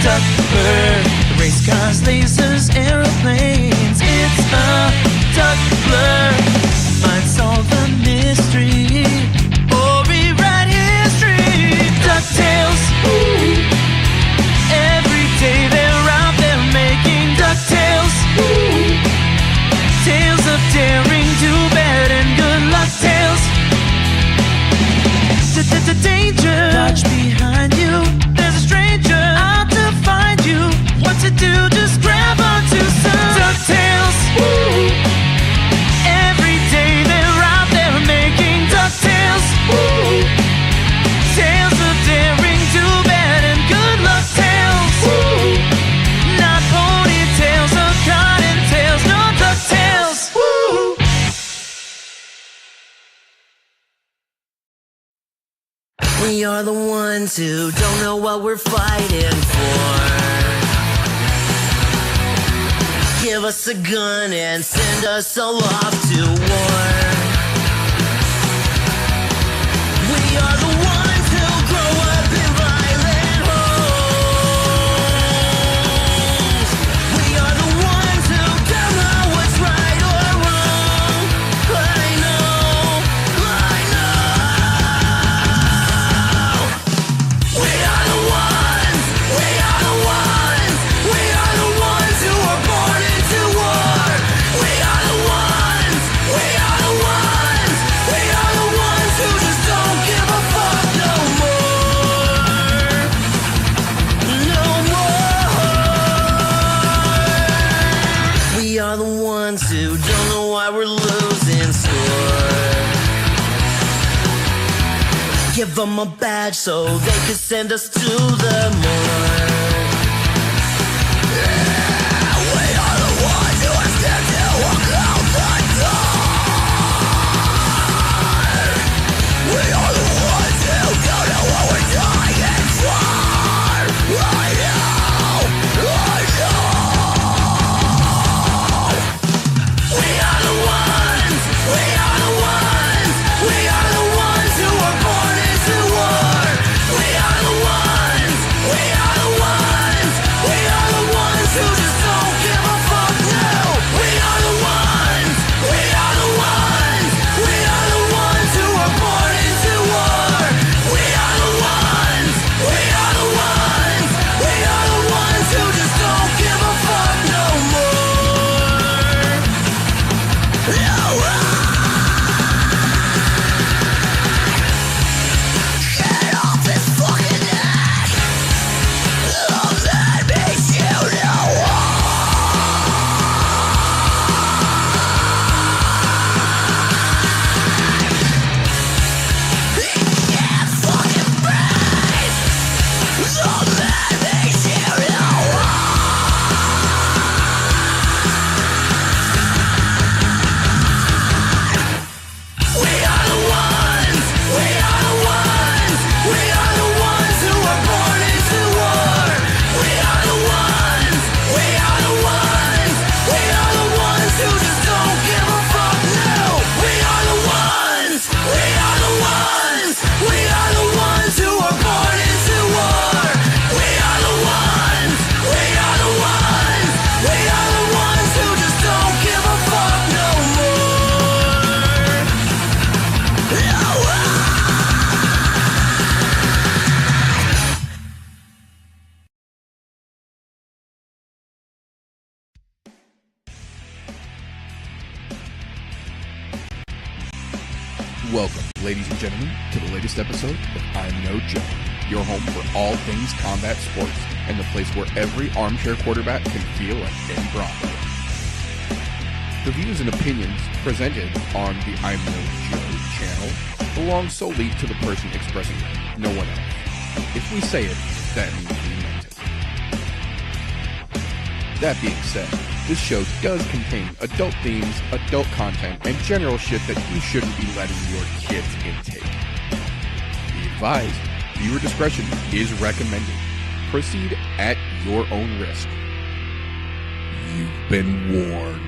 duck blur. Race cars, lasers, aeroplanes. It's a duck blur. Might solve the mystery or rewrite history. DuckTales. Ooh. Every day they're out there making DuckTales. Ooh. Tales of daring, do bad and good luck tales. Danger, watch behind you. There's a stranger out to find you. What to do? Just grab onto some DuckTales. Woo! Every day they're out there making DuckTales. Woo! Tales of daring, do bad and good luck tales. Woo! Not ponytails or cottontails, no DuckTales. Woo! We are the ones who don't know what we're fighting for. Give us a gun and send us all off to war. We are the ones who grow up in violent homes. We are the ones who don't know what's right or wrong. I know. We are the ones. We are the ones. We are the ones who were born into war. We are the ones. We are the ones. We are the ones who just don't give a fuck no more. No more. We are the ones who don't know why we're losing score. Give them a badge so they could send us to the morgue. Yeah, we are the ones who are scared to walk out the door. We are the ones who don't know what we're dying for. I know. We are the ones. We are the ones. We are the ones who were born into war. We are the ones. We are the ones. We are the ones who just don't give a fuck now. We are the ones. We are the ones. We are the ones who were born into war. We are the ones. We are the ones. We are the ones who just don't give a fuck no more. No. Get off his fucking neck. Oh, that makes you know. He can't fucking breathe. Oh, that makes you know. We are the ones. We are the ones. We are the ones who were born into war. We are the ones. We are the ones. We are the ones who just don't give a fuck now. We are the ones. We are the ones. We are the ones who were born into war. We are the ones. We are the ones. We are the ones who just don't give a fuck no more. No. Welcome, ladies and gentlemen, to the latest episode of ImNoBookie, your home for all things combat sports and the place where every armchair quarterback can feel like Ben Bronco. The views and opinions presented on the ImNoBookie channel belong solely to the person expressing them, no one else. If we say it, that means we meant it. That being said, this show does contain adult themes, adult content, and general shit that you shouldn't be letting your kids intake. Be advised, viewer discretion is recommended. Proceed at your own risk. You've been warned.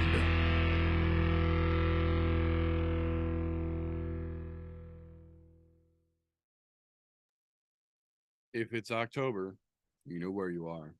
If it's October, you know where you are.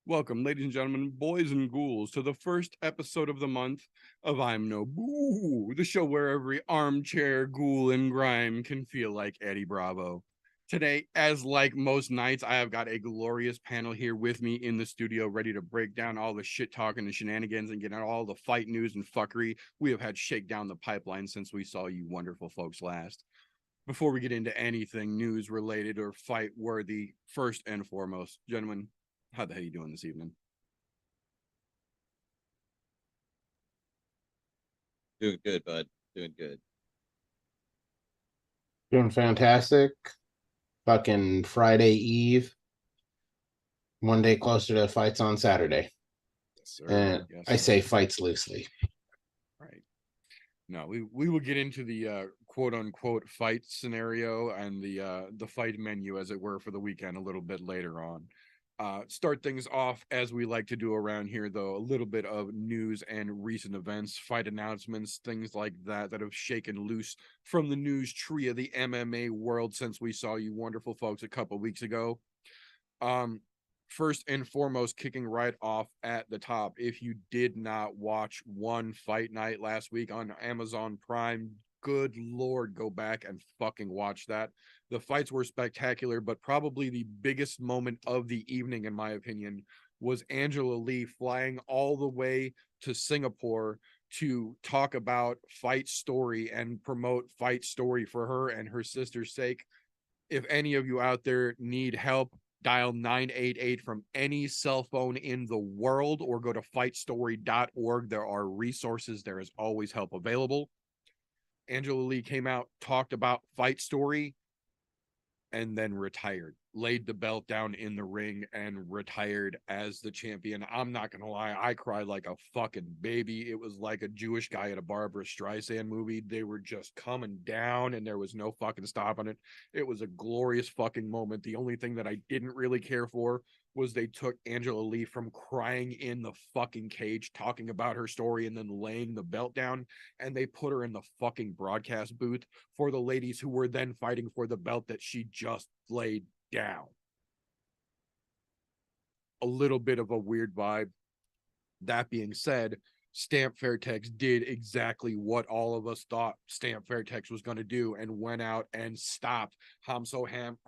Welcome, ladies and gentlemen, boys and ghouls, to the first episode of the month of ImNoBookie, the show where every armchair ghoul in grime can feel like Eddie Bravo. Today, as like most nights, I have got a glorious panel here with me in the studio, ready to break down all the shit talking and shenanigans and get out all the fight news and fuckery we have had shake down the pipeline since we saw you wonderful folks last. Before we get into anything news related or fight worthy, first and foremost, gentlemen, how the hell you doing this evening? Doing good, bud. Doing good. Doing fantastic. Fucking Friday Eve. One day closer to fights on Saturday. Yes, sir. And Yes, I sir. say fights loosely. Right. No, we will get into the quote unquote fight scenario and the fight menu, as it were, for the weekend a little bit later on. Start things off as we like to do around here, though, a little bit of news and recent events, fight announcements, things like that have shaken loose from the news tree of the MMA world since we saw you wonderful folks a couple weeks ago. First and foremost, kicking right off at the top, if you did not watch One Fight Night last week on Amazon Prime, good Lord, go back and fucking watch that. The fights were spectacular, but probably the biggest moment of the evening, in my opinion, was Angela Lee flying all the way to Singapore to talk about Fight Story and promote Fight Story for her and her sister's sake. If any of you out there need help, dial 988 from any cell phone in the world or go to fightstory.org. There are resources. There is always help available. Angela Lee came out, talked about Fight Story, and then retired, laid the belt down in the ring and retired as the champion. I'm not gonna lie, I cried like a fucking baby. It was like a Jewish guy at a Barbara Streisand movie. They were just coming down and there was no fucking stopping it. It was a glorious fucking moment. The only thing that I didn't really care for was they took Angela Lee from crying in the fucking cage, talking about her story and then laying the belt down, and they put her in the fucking broadcast booth for the ladies who were then fighting for the belt that she just laid down. A little bit of a weird vibe. That being said, Stamp Fairtex did exactly what all of us thought Stamp Fairtex was going to do and went out and stopped Hasoham,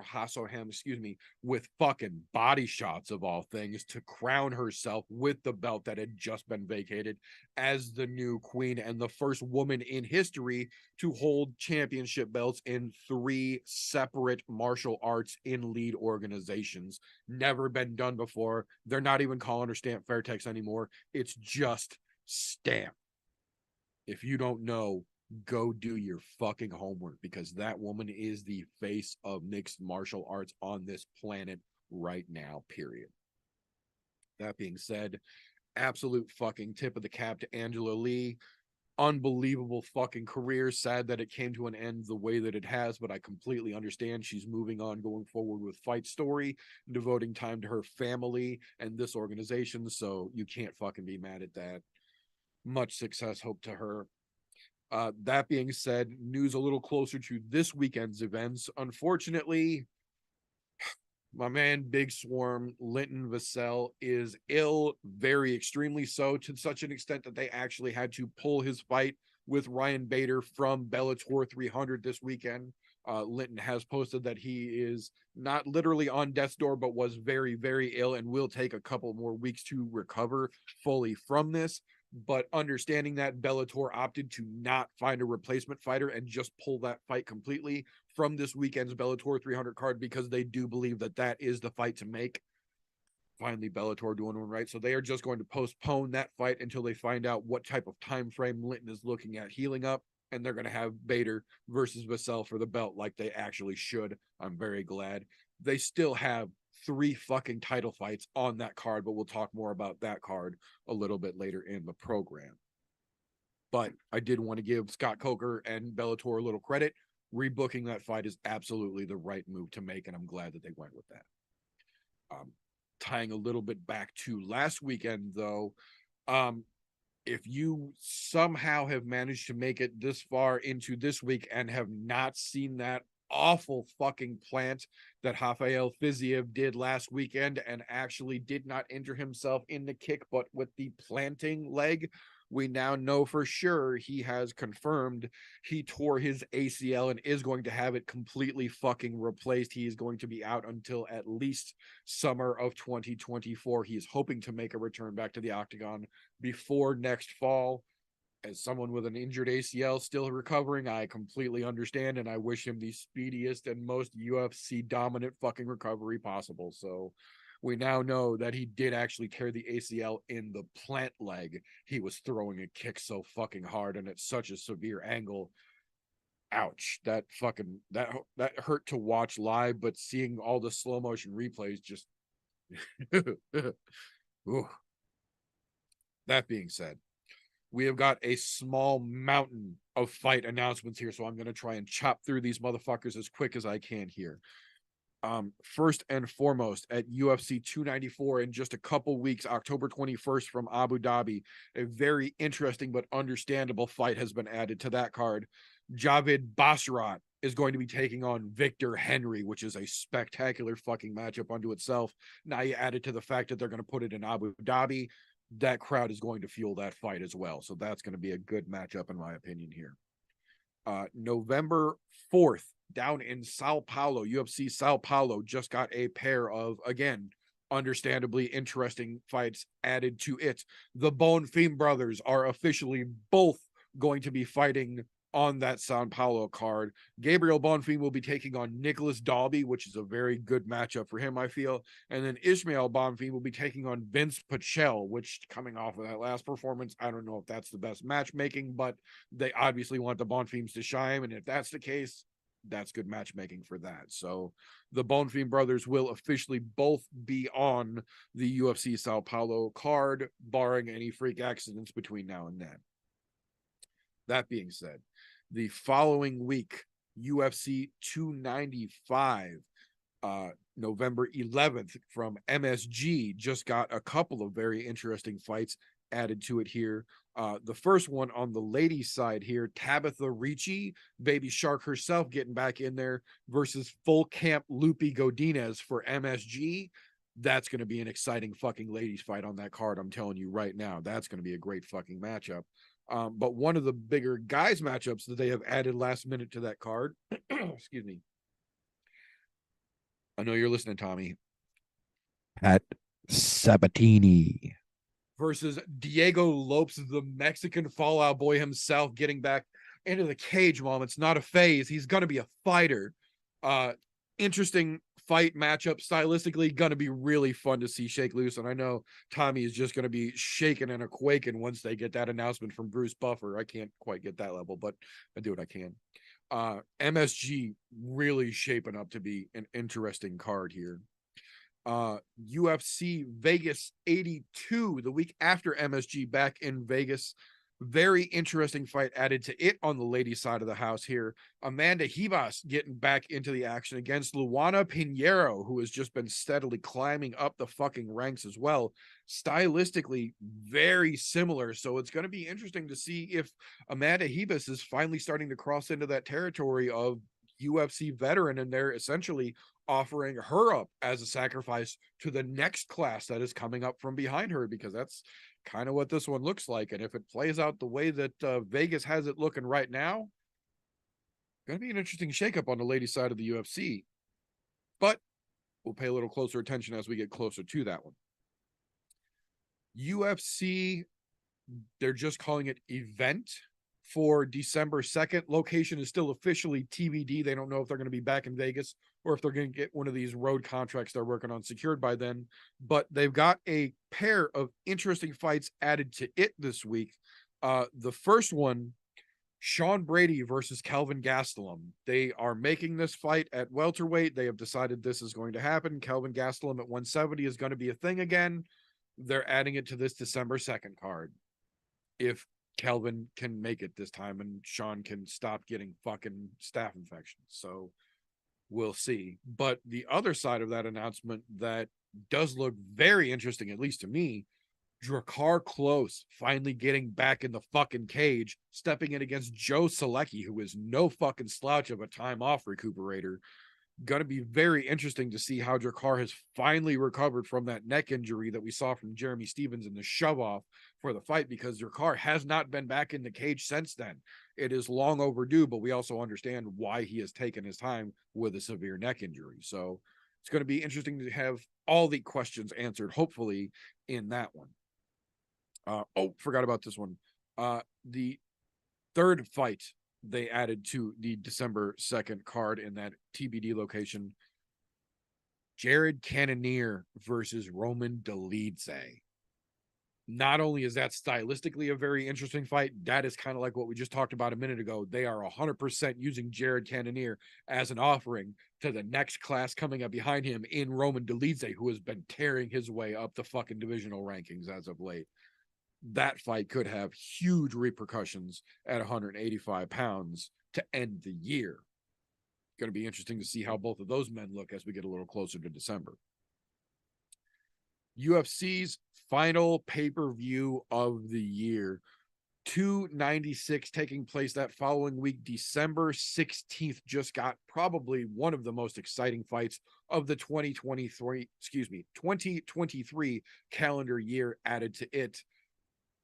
with fucking body shots of all things to crown herself with the belt that had just been vacated as the new queen and the first woman in history to hold championship belts in 3 separate martial arts in lead organizations. Never been done before. They're not even calling her Stamp Fairtex anymore. It's just Stamp. If you don't know, go do your fucking homework, because that woman is the face of mixed martial arts on this planet right now, period. That being said, absolute fucking tip of the cap to Angela Lee. Unbelievable fucking career. Sad that it came to an end the way that it has, but I completely understand. She's moving on, going forward with Fight Story, devoting time to her family and this organization, so you can't fucking be mad at that. Much success, hope to her. That being said, news a little closer to this weekend's events. Unfortunately, my man Big Swarm, Linton Vassell, is ill, very extremely so, to such an extent that they actually had to pull his fight with Ryan Bader from Bellator 300 this weekend. Linton has posted that he is not literally on death's door, but was very, very ill and will take a couple more weeks to recover fully from this. But understanding that, Bellator opted to not find a replacement fighter and just pull that fight completely from this weekend's Bellator 300 card, because they do believe that that is the fight to make. Finally, Bellator doing one right. So they are just going to postpone that fight until they find out what type of time frame Linton is looking at healing up. And they're going to have Bader versus Vassell for the belt like they actually should. I'm very glad. They still have 3 fucking title fights on that card, but we'll talk more about that card a little bit later in the program. But I did want to give Scott Coker and Bellator a little credit. Rebooking that fight is absolutely the right move to make, and I'm glad that they went with that. Tying a little bit back to last weekend, though, if you somehow have managed to make it this far into this week and have not seen that awful fucking plant that Rafael Fiziev did last weekend and actually did not injure himself in the kick, but with the planting leg. We now know for sure he has confirmed he tore his ACL and is going to have it completely fucking replaced. He is going to be out until at least summer of 2024. He is hoping to make a return back to the octagon before next fall. As someone with an injured ACL still recovering, I completely understand, and I wish him the speediest and most UFC dominant fucking recovery possible. So we now know that he did actually tear the ACL in the plant leg. He was throwing a kick so fucking hard and at such a severe angle. Ouch. That fucking that hurt to watch live, but seeing all the slow motion replays just Ooh. That being said, we have got a small mountain of fight announcements here, so I'm going to try and chop through these motherfuckers as quick as I can here. First and foremost, at UFC 294 in just a couple weeks, October 21st from Abu Dhabi, a very interesting but understandable fight has been added to that card. Javid Basharat is going to be taking on Victor Henry, which is a spectacular fucking matchup unto itself. Now you add it to the fact that they're going to put it in Abu Dhabi. That crowd is going to fuel that fight as well. So that's going to be a good matchup, in my opinion, here. November 4th, down in Sao Paulo, UFC Sao Paulo just got a pair of, again, understandably interesting fights added to it. The Bonfim brothers are officially both going to be fighting on that Sao Paulo card. Gabriel Bonfim will be taking on Nicholas Dalby, which is a very good matchup for him, I feel. And then Ishmael Bonfim will be taking on Vince Pichel, which, coming off of that last performance, I don't know if that's the best matchmaking, but they obviously want the Bonfims to shine. And if that's the case, that's good matchmaking for that. So the Bonfim brothers will officially both be on the UFC Sao Paulo card, barring any freak accidents between now and then. That being said, the following week, UFC 295, November 11th from MSG, just got a couple of very interesting fights added to it here. The first one on the ladies' side here, Tabitha Ricci, Baby Shark herself, getting back in there versus Full Camp Lupi Godinez for MSG. That's going to be an exciting fucking ladies' fight on that card. I'm telling you right now, that's going to be a great fucking matchup. But one of the bigger guys matchups that they have added last minute to that card, excuse me. I know you're listening, Tommy. Pat Sabatini versus Diego Lopes, the Mexican Fallout Boy himself, getting back into the cage, Mom. It's not a phase. He's going to be a fighter. Interesting fight matchup, stylistically going to be really fun to see shake loose. And I know Tommy is just going to be shaking and a quaking once they get that announcement from Bruce Buffer. I can't quite get that level, but I do what I can. MSG really shaping up to be an interesting card here. UFC Vegas 82, the week after MSG, back in Vegas. Very interesting fight added to it on the ladies' side of the house here. Amanda Ribas getting back into the action against Luana Pinheiro, who has just been steadily climbing up the fucking ranks as well. Stylistically, very similar. So it's going to be interesting to see if Amanda Ribas is finally starting to cross into that territory of UFC veteran, and they're essentially offering her up as a sacrifice to the next class that is coming up from behind her, because that's kind of what this one looks like. And if it plays out the way that Vegas has it looking right now, going to be an interesting shakeup on the ladies' side of the UFC. But we'll pay a little closer attention as we get closer to that one. UFC, they're just calling it event for December 2nd. Location is still officially TBD. They don't know if they're going to be back in Vegas or if they're going to get one of these road contracts they're working on secured by then. But they've got a pair of interesting fights added to it this week. The first one, Sean Brady versus Kelvin Gastelum. They are making this fight at welterweight. They have decided this is going to happen. Kelvin Gastelum at 170 is going to be a thing again. They're adding it to this December 2nd card. If Kelvin can make it this time and Sean can stop getting fucking staph infections. So we'll see. But the other side of that announcement that does look very interesting, at least to me, Drakkar Close finally getting back in the fucking cage, stepping in against Joe Selecki, who is no fucking slouch of a time off recuperator. Going to be very interesting to see how Drakkar has finally recovered from that neck injury that we saw from Jeremy Stevens in the shove off for the fight, because Drakkar has not been back in the cage since then. It is long overdue, but we also understand why he has taken his time with a severe neck injury. So it's going to be interesting to have all the questions answered, hopefully, in that one. Forgot about this one. The third fight they added to the December 2nd card in that TBD location, Jared Cannonier versus Roman Dolidze. Not only is that stylistically a very interesting fight, that is kind of like what we just talked about a minute ago. They are 100% using Jared Cannonier as an offering to the next class coming up behind him in Roman Dolidze, who has been tearing his way up the fucking divisional rankings as of late. That fight could have huge repercussions at 185 pounds to end the year. Going to be interesting to see how both of those men look as we get a little closer to December. UFC's final pay-per-view of the year, 296, taking place that following week, December 16th, just got probably one of the most exciting fights of the 2023 calendar year added to it.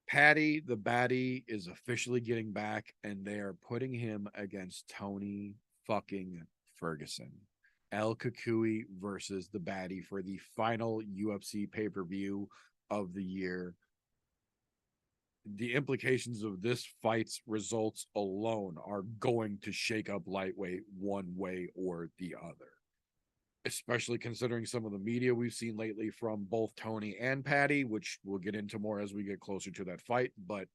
Paddy the Baddy is officially getting back, and they are putting him against Tony fucking Ferguson. El Kukui versus the Baddy for the final UFC pay-per-view of the year. The implications of this fight's results alone are going to shake up lightweight one way or the other, especially considering some of the media we've seen lately from both Tony and Paddy, which we'll get into more as we get closer to that fight. But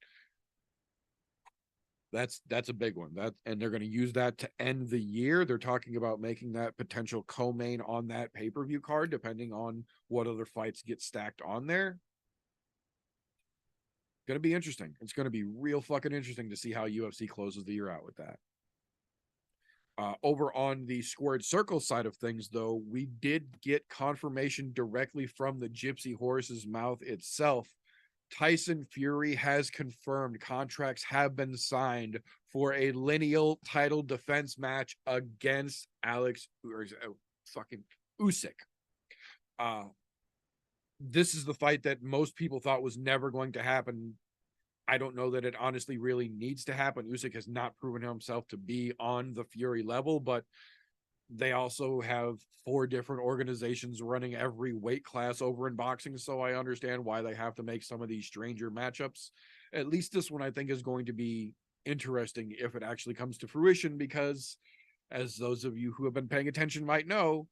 that's a big one. And they're going to use that to end the year. They're talking about making that potential co-main on that pay-per-view card, depending on what other fights get stacked on there. Going to be interesting. It's going to be real fucking interesting to see how UFC closes the year out with that. Over on the Squared Circle side of things, though, we did get confirmation directly from the Gypsy Horse's mouth itself. Tyson Fury has confirmed contracts have been signed for a lineal title defense match against fucking Usyk. This is the fight that most people thought was never going to happen. I don't know that it honestly really needs to happen. Usyk has not proven himself to be on the Fury level, but they also have 4 different organizations running every weight class over in boxing, so I understand why they have to make some of these stranger matchups. At least this one I think is going to be interesting if it actually comes to fruition, because as those of you who have been paying attention might know,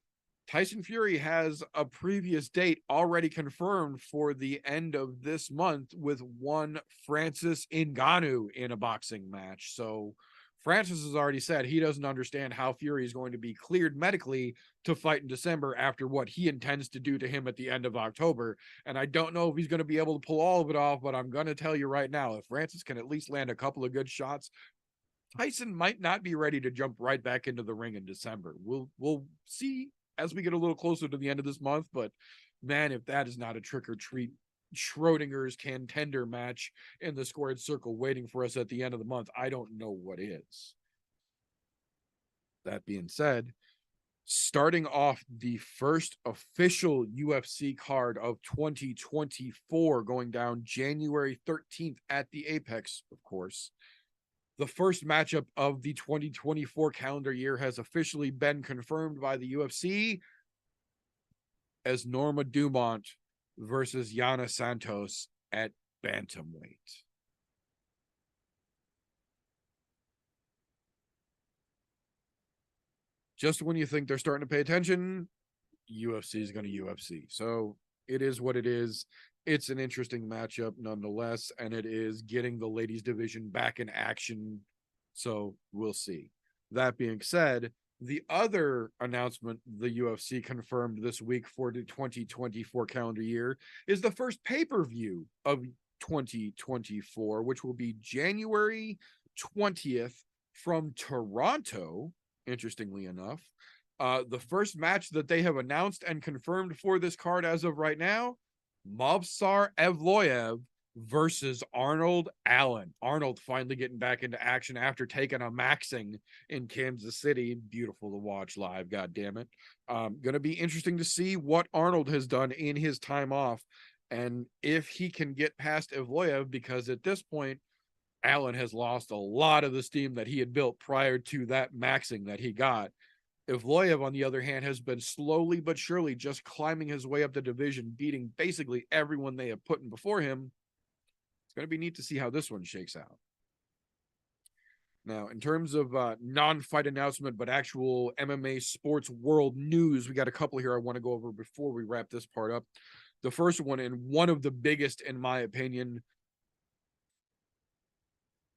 Tyson Fury has a previous date already confirmed for the end of this month with one Francis Ngannou in a boxing match. So Francis has already said he doesn't understand how Fury is going to be cleared medically to fight in December after what he intends to do to him at the end of October. And I don't know if he's going to be able to pull all of it off, but I'm going to tell you right now, if Francis can at least land a couple of good shots, Tyson might not be ready to jump right back into the ring in December. We'll see as we get a little closer to the end of this month, but man, if that is not a trick or treat Schrodinger's contender match in the Squared Circle waiting for us at the end of the month, I don't know what is. That being said, starting off the first official UFC card of 2024, going down January 13th at the Apex, of course. The first matchup of the 2024 calendar year has officially been confirmed by the UFC as Norma Dumont versus Yana Santos at bantamweight. Just when you think they're starting to pay attention, UFC is going to UFC. So it is what it is. It's an interesting matchup nonetheless, and it is getting the ladies division back in action. So we'll see. That being said, the other announcement the UFC confirmed this week for the 2024 calendar year is the first pay-per-view of 2024, which will be January 20th from Toronto, interestingly enough. The first match that they have announced and confirmed for this card as of right now, Movsar Evloev versus Arnold Allen. Arnold finally getting back into action after taking a maxing in Kansas City. Beautiful to watch live, god damn it. Gonna be interesting to see what Arnold has done in his time off and if he can get past Evloev, because at this point Allen has lost a lot of the steam that he had built prior to that maxing that he got. Evloev, on the other hand, has been slowly but surely just climbing his way up the division, beating basically everyone they have put in before him. It's going to be neat to see how this one shakes out. Now, in terms of non-fight announcement, but actual MMA sports world news, we got a couple here I want to go over before we wrap this part up. The first one, and one of the biggest in my opinion,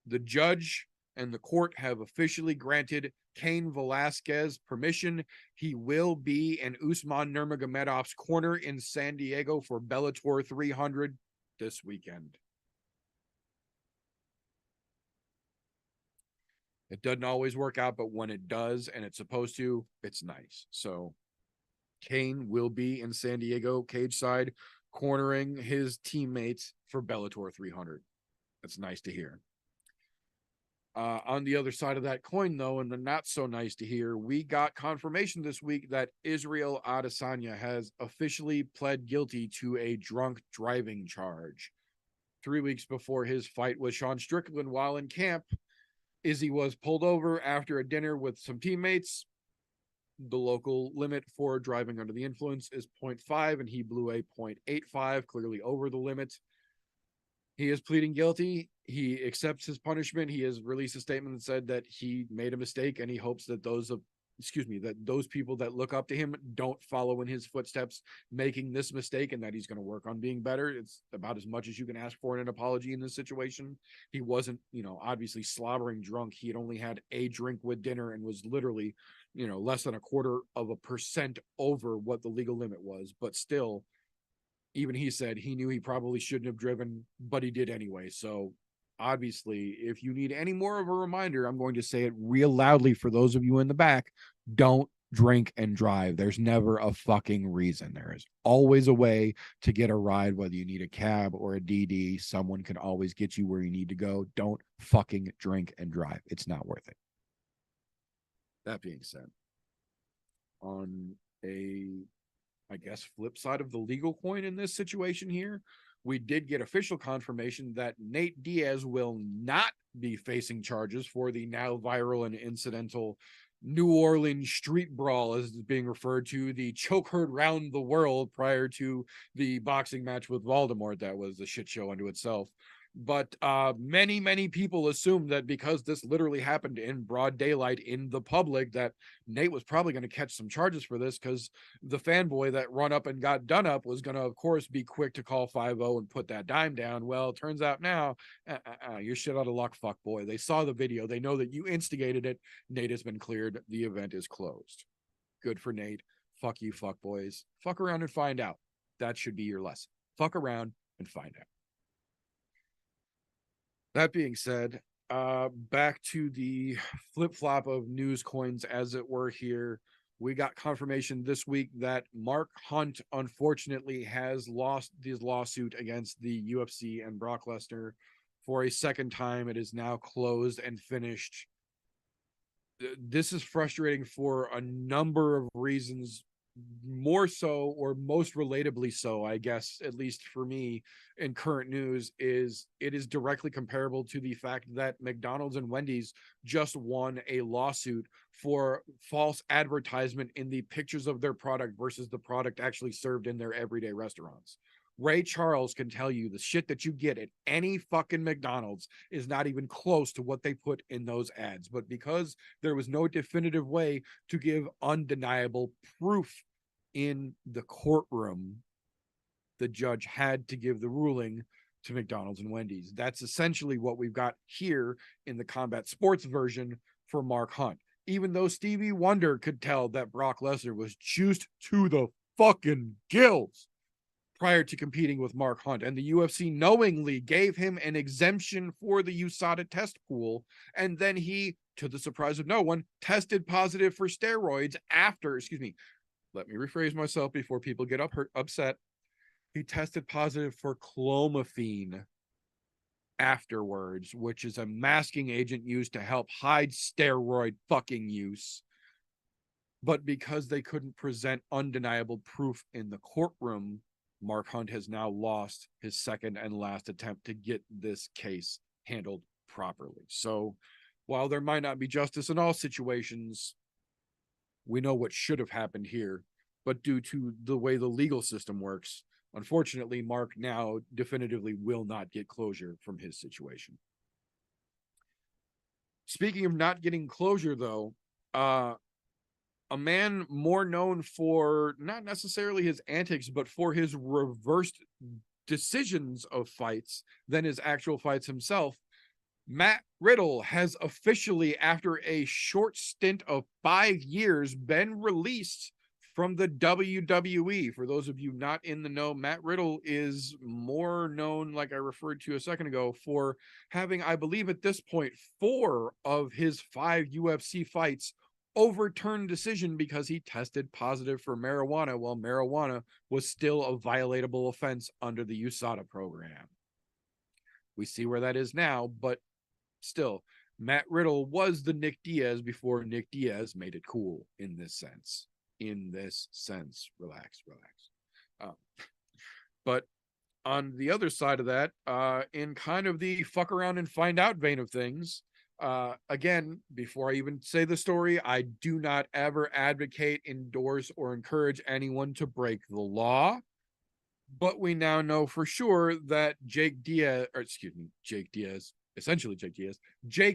the judge and the court have officially granted Cain Velasquez permission. He will be in Usman Nurmagomedov's corner in San Diego for Bellator 300 this weekend. It doesn't always work out, but when it does, and it's supposed to, it's nice. So Cain will be in San Diego, cage side, cornering his teammates for Bellator 300. That's nice to hear. On the other side of that coin, though, and the not so nice to hear, we got confirmation this week that Israel Adesanya has officially pled guilty to a drunk driving charge. 3 weeks before his fight with Sean Strickland while in camp, Izzy was pulled over after a dinner with some teammates. The local limit for driving under the influence is 0.5, and he blew a 0.85, clearly over the limit. He is pleading guilty. He accepts his punishment. He has released a statement that said that he made a mistake, and he hopes that those people that look up to him don't follow in his footsteps making this mistake, and that he's going to work on being better. It's about as much as you can ask for in an apology in this situation. He wasn't, obviously slobbering drunk. He had only had a drink with dinner and was literally, less than 0.25% over what the legal limit was. But still, even he said he knew he probably shouldn't have driven, but he did anyway. So obviously, if you need any more of a reminder, I'm going to say it real loudly for those of you in the back. Don't drink and drive. There's never a fucking reason. There is always a way to get a ride, whether you need a cab or a DD. Someone can always get you where you need to go. Don't fucking drink and drive. It's not worth it. That being said, on a, flip side of the legal coin in this situation here, we did get official confirmation that Nate Diaz will not be facing charges for the now viral and incidental New Orleans street brawl, as it's being referred to, the choke herd round the world prior to the boxing match with Voldemort. That was a shit show unto itself. But many people assumed that because this literally happened in broad daylight in the public, that Nate was probably going to catch some charges for this, because the fanboy that run up and got done up was going to, of course, be quick to call 5-0 and put that dime down. Well, it turns out now, you're shit out of luck, fuck boy. They saw the video. They know that you instigated it. Nate has been cleared. The event is closed. Good for Nate. Fuck you, fuck boys. Fuck around and find out. That should be your lesson. Fuck around and find out. That being said, back to the flip-flop of news coins, as it were here. We got confirmation this week that Mark Hunt, unfortunately, has lost his lawsuit against the UFC and Brock Lesnar for a second time. It is now closed and finished. This is frustrating for a number of reasons. More so, or most relatably so, I guess, at least for me in current news, is it is directly comparable to the fact that McDonald's and Wendy's just won a lawsuit for false advertisement in the pictures of their product versus the product actually served in their everyday restaurants. Ray Charles can tell you the shit that you get at any fucking McDonald's is not even close to what they put in those ads. But because there was no definitive way to give undeniable proof in the courtroom, the judge had to give the ruling to McDonald's and Wendy's. That's essentially what we've got here in the combat sports version for Mark Hunt. Even though Stevie Wonder could tell that Brock Lesnar was juiced to the fucking gills prior to competing with Mark Hunt, and the UFC knowingly gave him an exemption for the USADA test pool, and then he, to the surprise of no one, tested positive for steroids after, let me rephrase myself before people get upset. he tested positive for clomiphene afterwards, which is a masking agent used to help hide steroid fucking use. But because they couldn't present undeniable proof in the courtroom, Mark Hunt has now lost his second and last attempt to get this case handled properly. So while there might not be justice in all situations, we know what should have happened here. But due to the way the legal system works, unfortunately, Mark now definitively will not get closure from his situation. Speaking of not getting closure, though, a man more known for not necessarily his antics, but for his reversed decisions of fights than his actual fights himself, Matt Riddle has officially, after a short stint of 5 years, been released from the WWE. For those of you not in the know, Matt Riddle is more known, like I referred to a second ago, for having, I believe at this point, 4 of his 5 UFC fights overturned decision because he tested positive for marijuana while marijuana was still a violatable offense under the USADA program. We see where that is now, but still, Matt Riddle was the Nick Diaz before Nick Diaz made it cool in this sense. Relax. But on the other side of that, in kind of the fuck around and find out vein of things, again, before I even say the story, I do not ever advocate, endorse, or encourage anyone to break the law. But we now know for sure that Jake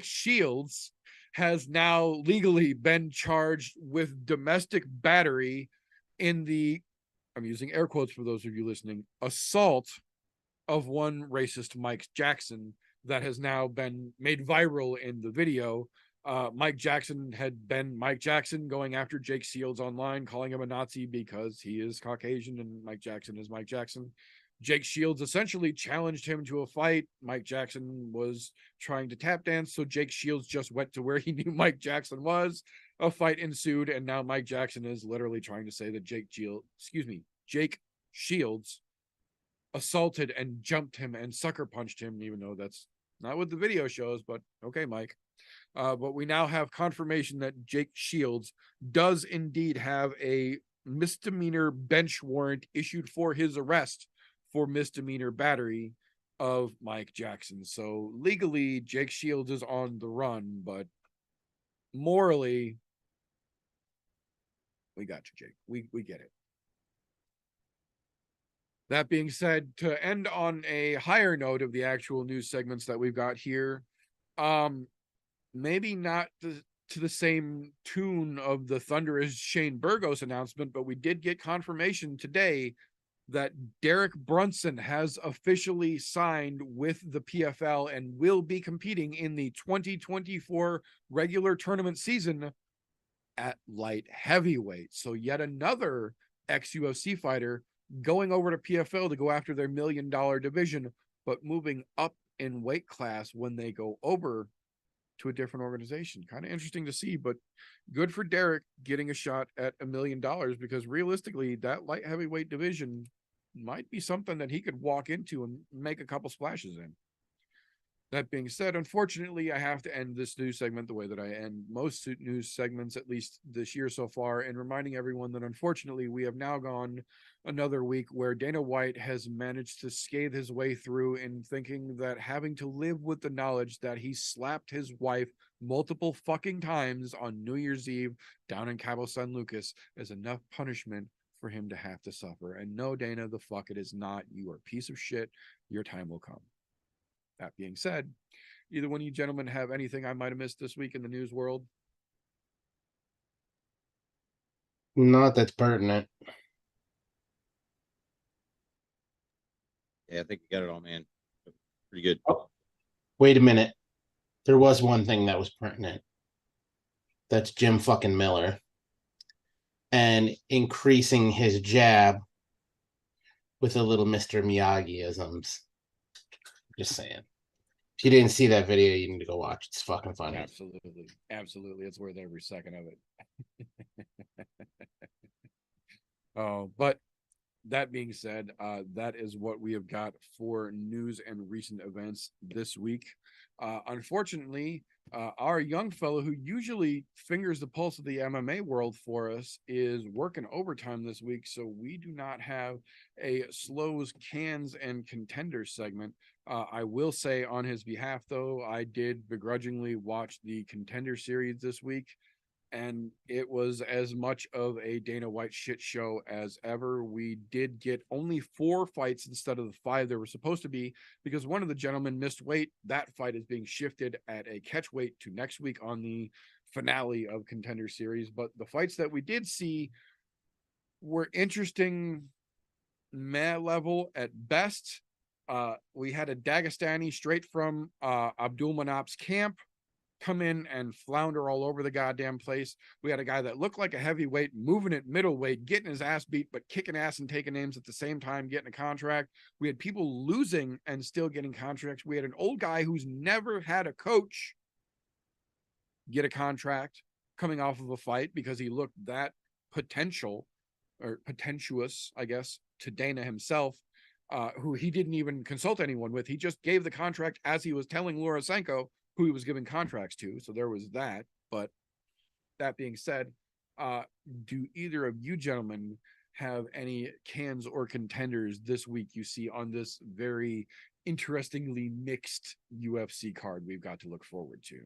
Shields has now legally been charged with domestic battery in the, I'm using air quotes for those of you listening, assault of one racist Mike Jackson that has now been made viral in the video. Mike Jackson had been Mike Jackson going after Jake Shields online, calling him a Nazi because he is Caucasian and Mike Jackson is Mike Jackson. Jake Shields essentially challenged him to a fight. Mike Jackson was trying to tap dance, so Jake Shields just went to where he knew Mike Jackson was. A fight ensued, and now Mike Jackson is literally trying to say that Jake Shields assaulted and jumped him and sucker punched him, even though that's not what the video shows, but okay, Mike. But we now have confirmation that Jake Shields does indeed have a misdemeanor bench warrant issued for his arrest for misdemeanor battery of Mike Jackson. So legally, Jake Shields is on the run, but morally, we got you, Jake. We get it. That being said, to end on a higher note of the actual news segments that we've got here, maybe not to the same tune of the thunderous Shane Burgos announcement, but we did get confirmation today that Derek Brunson has officially signed with the PFL and will be competing in the 2024 regular tournament season at light heavyweight. So yet another ex-UFC fighter going over to PFL to go after their $1 million division, but moving up in weight class when they go over to a different organization. Kind of interesting to see, but good for Derek getting a shot at $1 million, because realistically, that light heavyweight division might be something that he could walk into and make a couple splashes in. That being said, unfortunately, I have to end this news segment the way that I end most news segments, at least this year so far, and reminding everyone that unfortunately we have now gone another week where Dana White has managed to scathe his way through in thinking that having to live with the knowledge that he slapped his wife multiple fucking times on New Year's Eve down in Cabo San Lucas is enough punishment for him to have to suffer. And no, Dana, the fuck it is not. You are a piece of shit. Your time will come. That being said, either one of you gentlemen have anything I might have missed this week in the news world? Not that's pertinent. Yeah, I think you got it all, man. Pretty good. Oh, wait a minute. There was one thing that was pertinent. That's Jim fucking Miller. And increasing his jab with a little Mr. Miyagi-isms. Just saying. If you didn't see that video, you need to go watch. It's fucking funny. Absolutely. It's worth every second of it. Oh, but that being said, that is what we have got for news and recent events this week. Unfortunately, our young fellow who usually fingers the pulse of the MMA world for us is working overtime this week, so we do not have a Slow's Cans and Contenders segment. I will say on his behalf, though, I did begrudgingly watch the Contender series this week, and it was as much of a Dana White shit show as ever. We did get only 4 fights instead of the 5 there were supposed to be, because one of the gentlemen missed weight. That fight is being shifted at a catch weight to next week on the finale of Contender Series. But the fights that we did see were interesting, meh level at best. We had a Dagestani straight from Abdul Manap's camp come in and flounder all over the goddamn place. We had a guy that looked like a heavyweight moving at middleweight, getting his ass beat, but kicking ass and taking names at the same time, getting a contract. We had people losing and still getting contracts. We had an old guy who's never had a coach get a contract coming off of a fight because he looked that potential or potentious, I guess, to Dana himself, who he didn't even consult anyone with. He just gave the contract as he was telling Lurasenko who he was giving contracts to. So there was that. But that being said, do either of you gentlemen have any cans or contenders this week you see on this very interestingly mixed UFC card we've got to look forward to?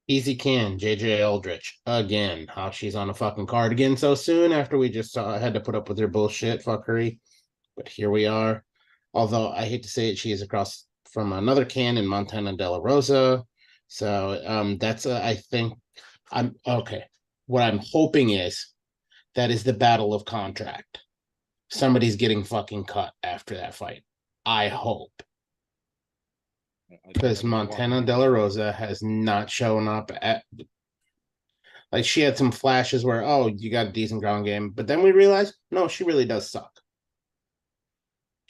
Easy can, JJ Eldridge. Again, how she's on a fucking card again so soon after we just had to put up with her bullshit fuckery. But here we are. Although I hate to say it, she is across from another can in Montana De La Rosa. So that's, I think, I'm okay. What I'm hoping is that is the battle of contract. Somebody's getting fucking cut after that fight. I hope. Because Montana De La Rosa has not shown up at, like, she had some flashes where, oh, you got a decent ground game, but then we realized, no, she really does suck.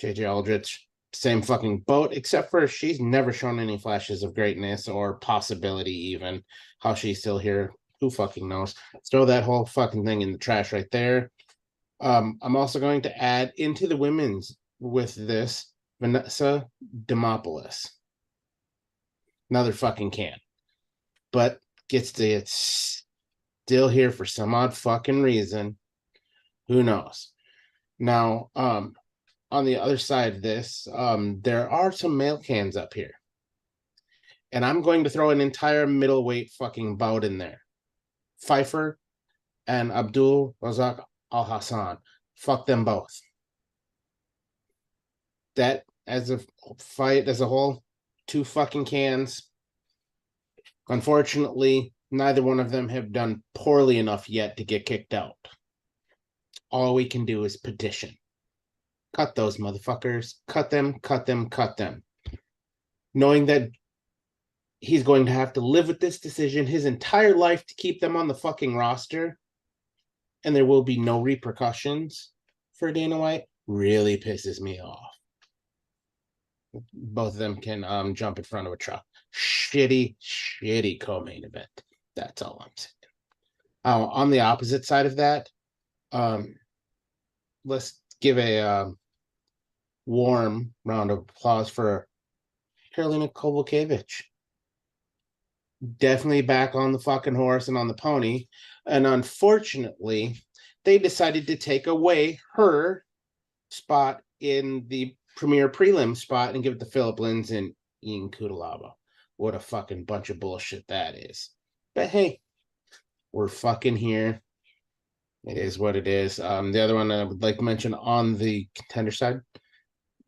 JJ Aldrich, same fucking boat, except for she's never shown any flashes of greatness or possibility, even. How she's still here, who fucking knows? Throw that whole fucking thing in the trash right there. I'm also going to add into the women's with this Vanessa Demopoulos. Another fucking can. But gets to it's still here for some odd fucking reason. Who knows? Now, on the other side of this, there are some male cans up here. And I'm going to throw an entire middleweight fucking bout in there. Pfeiffer and Abdul Razak Al Hassan. Fuck them both. That, as a fight as a whole, 2 fucking cans. Unfortunately, neither one of them have done poorly enough yet to get kicked out. All we can do is petition. Cut those motherfuckers. Cut them, cut them, cut them. Knowing that he's going to have to live with this decision his entire life to keep them on the fucking roster, and there will be no repercussions for Dana White, really pisses me off. Both of them can jump in front of a truck. Shitty co-main event. That's all I'm saying. On the opposite side of that, let's give a warm round of applause for Karolina Kowalkiewicz. Definitely back on the fucking horse and on the pony. And unfortunately, they decided to take away her spot in the premier prelim spot and give it to Philip Lins and Ian Kudalaba. What a fucking bunch of bullshit that is. But hey, we're fucking here. It is what it is. The other one I would like to mention on the contender side,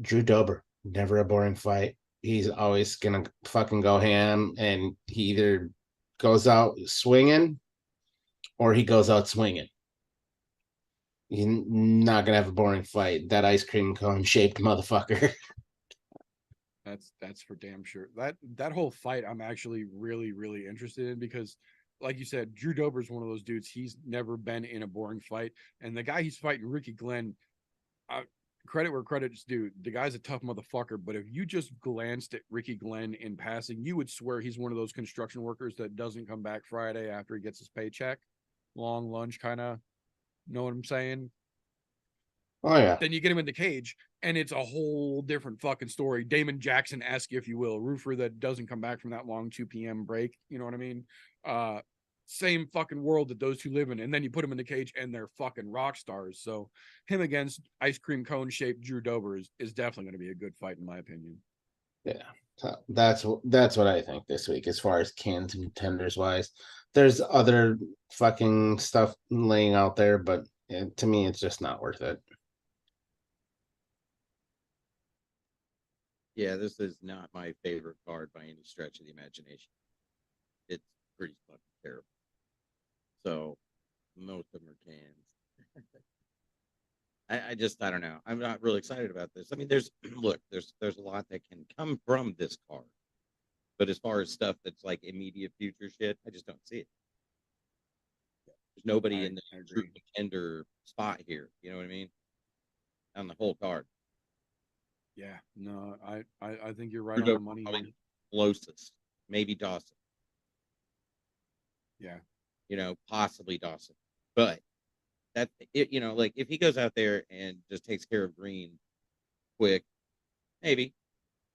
Drew Dober. Never a boring fight. He's always gonna fucking go ham, and he either goes out swinging or he goes out swinging. He's not gonna have a boring fight. That ice cream cone shaped motherfucker. That's for damn sure. That whole fight I'm actually really interested in, because like you said, Drew Dober's one of those dudes. He's never been in a boring fight, and the guy he's fighting, Ricky Glenn, credit where credit's due. The guy's a tough motherfucker, but if you just glanced at Ricky Glenn in passing, you would swear he's one of those construction workers that doesn't come back Friday after he gets his paycheck. Long lunch kind of, know what I'm saying? Oh yeah. Then you get him in the cage, and it's a whole different fucking story. Damon Jackson-esque, if you will, roofer that doesn't come back from that long 2 p.m. break. You know what I mean? Same fucking world that those two live in, and then you put them in the cage, and they're fucking rock stars. So him against ice cream cone shaped Drew Dober is definitely going to be a good fight in my opinion. Yeah. So that's what I think this week as far as cans and contenders wise. There's other fucking stuff laying out there, but to me, it's just not worth it. Yeah, this is not my favorite card by any stretch of the imagination. It's pretty fucking terrible. So most of them are cans. I don't know. I'm not really excited about this. I mean, there's a lot that can come from this card, but as far as stuff that's like immediate future shit, I just don't see it. There's nobody in the true contender spot here. You know what I mean? On the whole card. Yeah, no, I think you're right on the money. Closest, maybe Dawson. Yeah, possibly Dawson, but that it, like if he goes out there and just takes care of Green quick, maybe,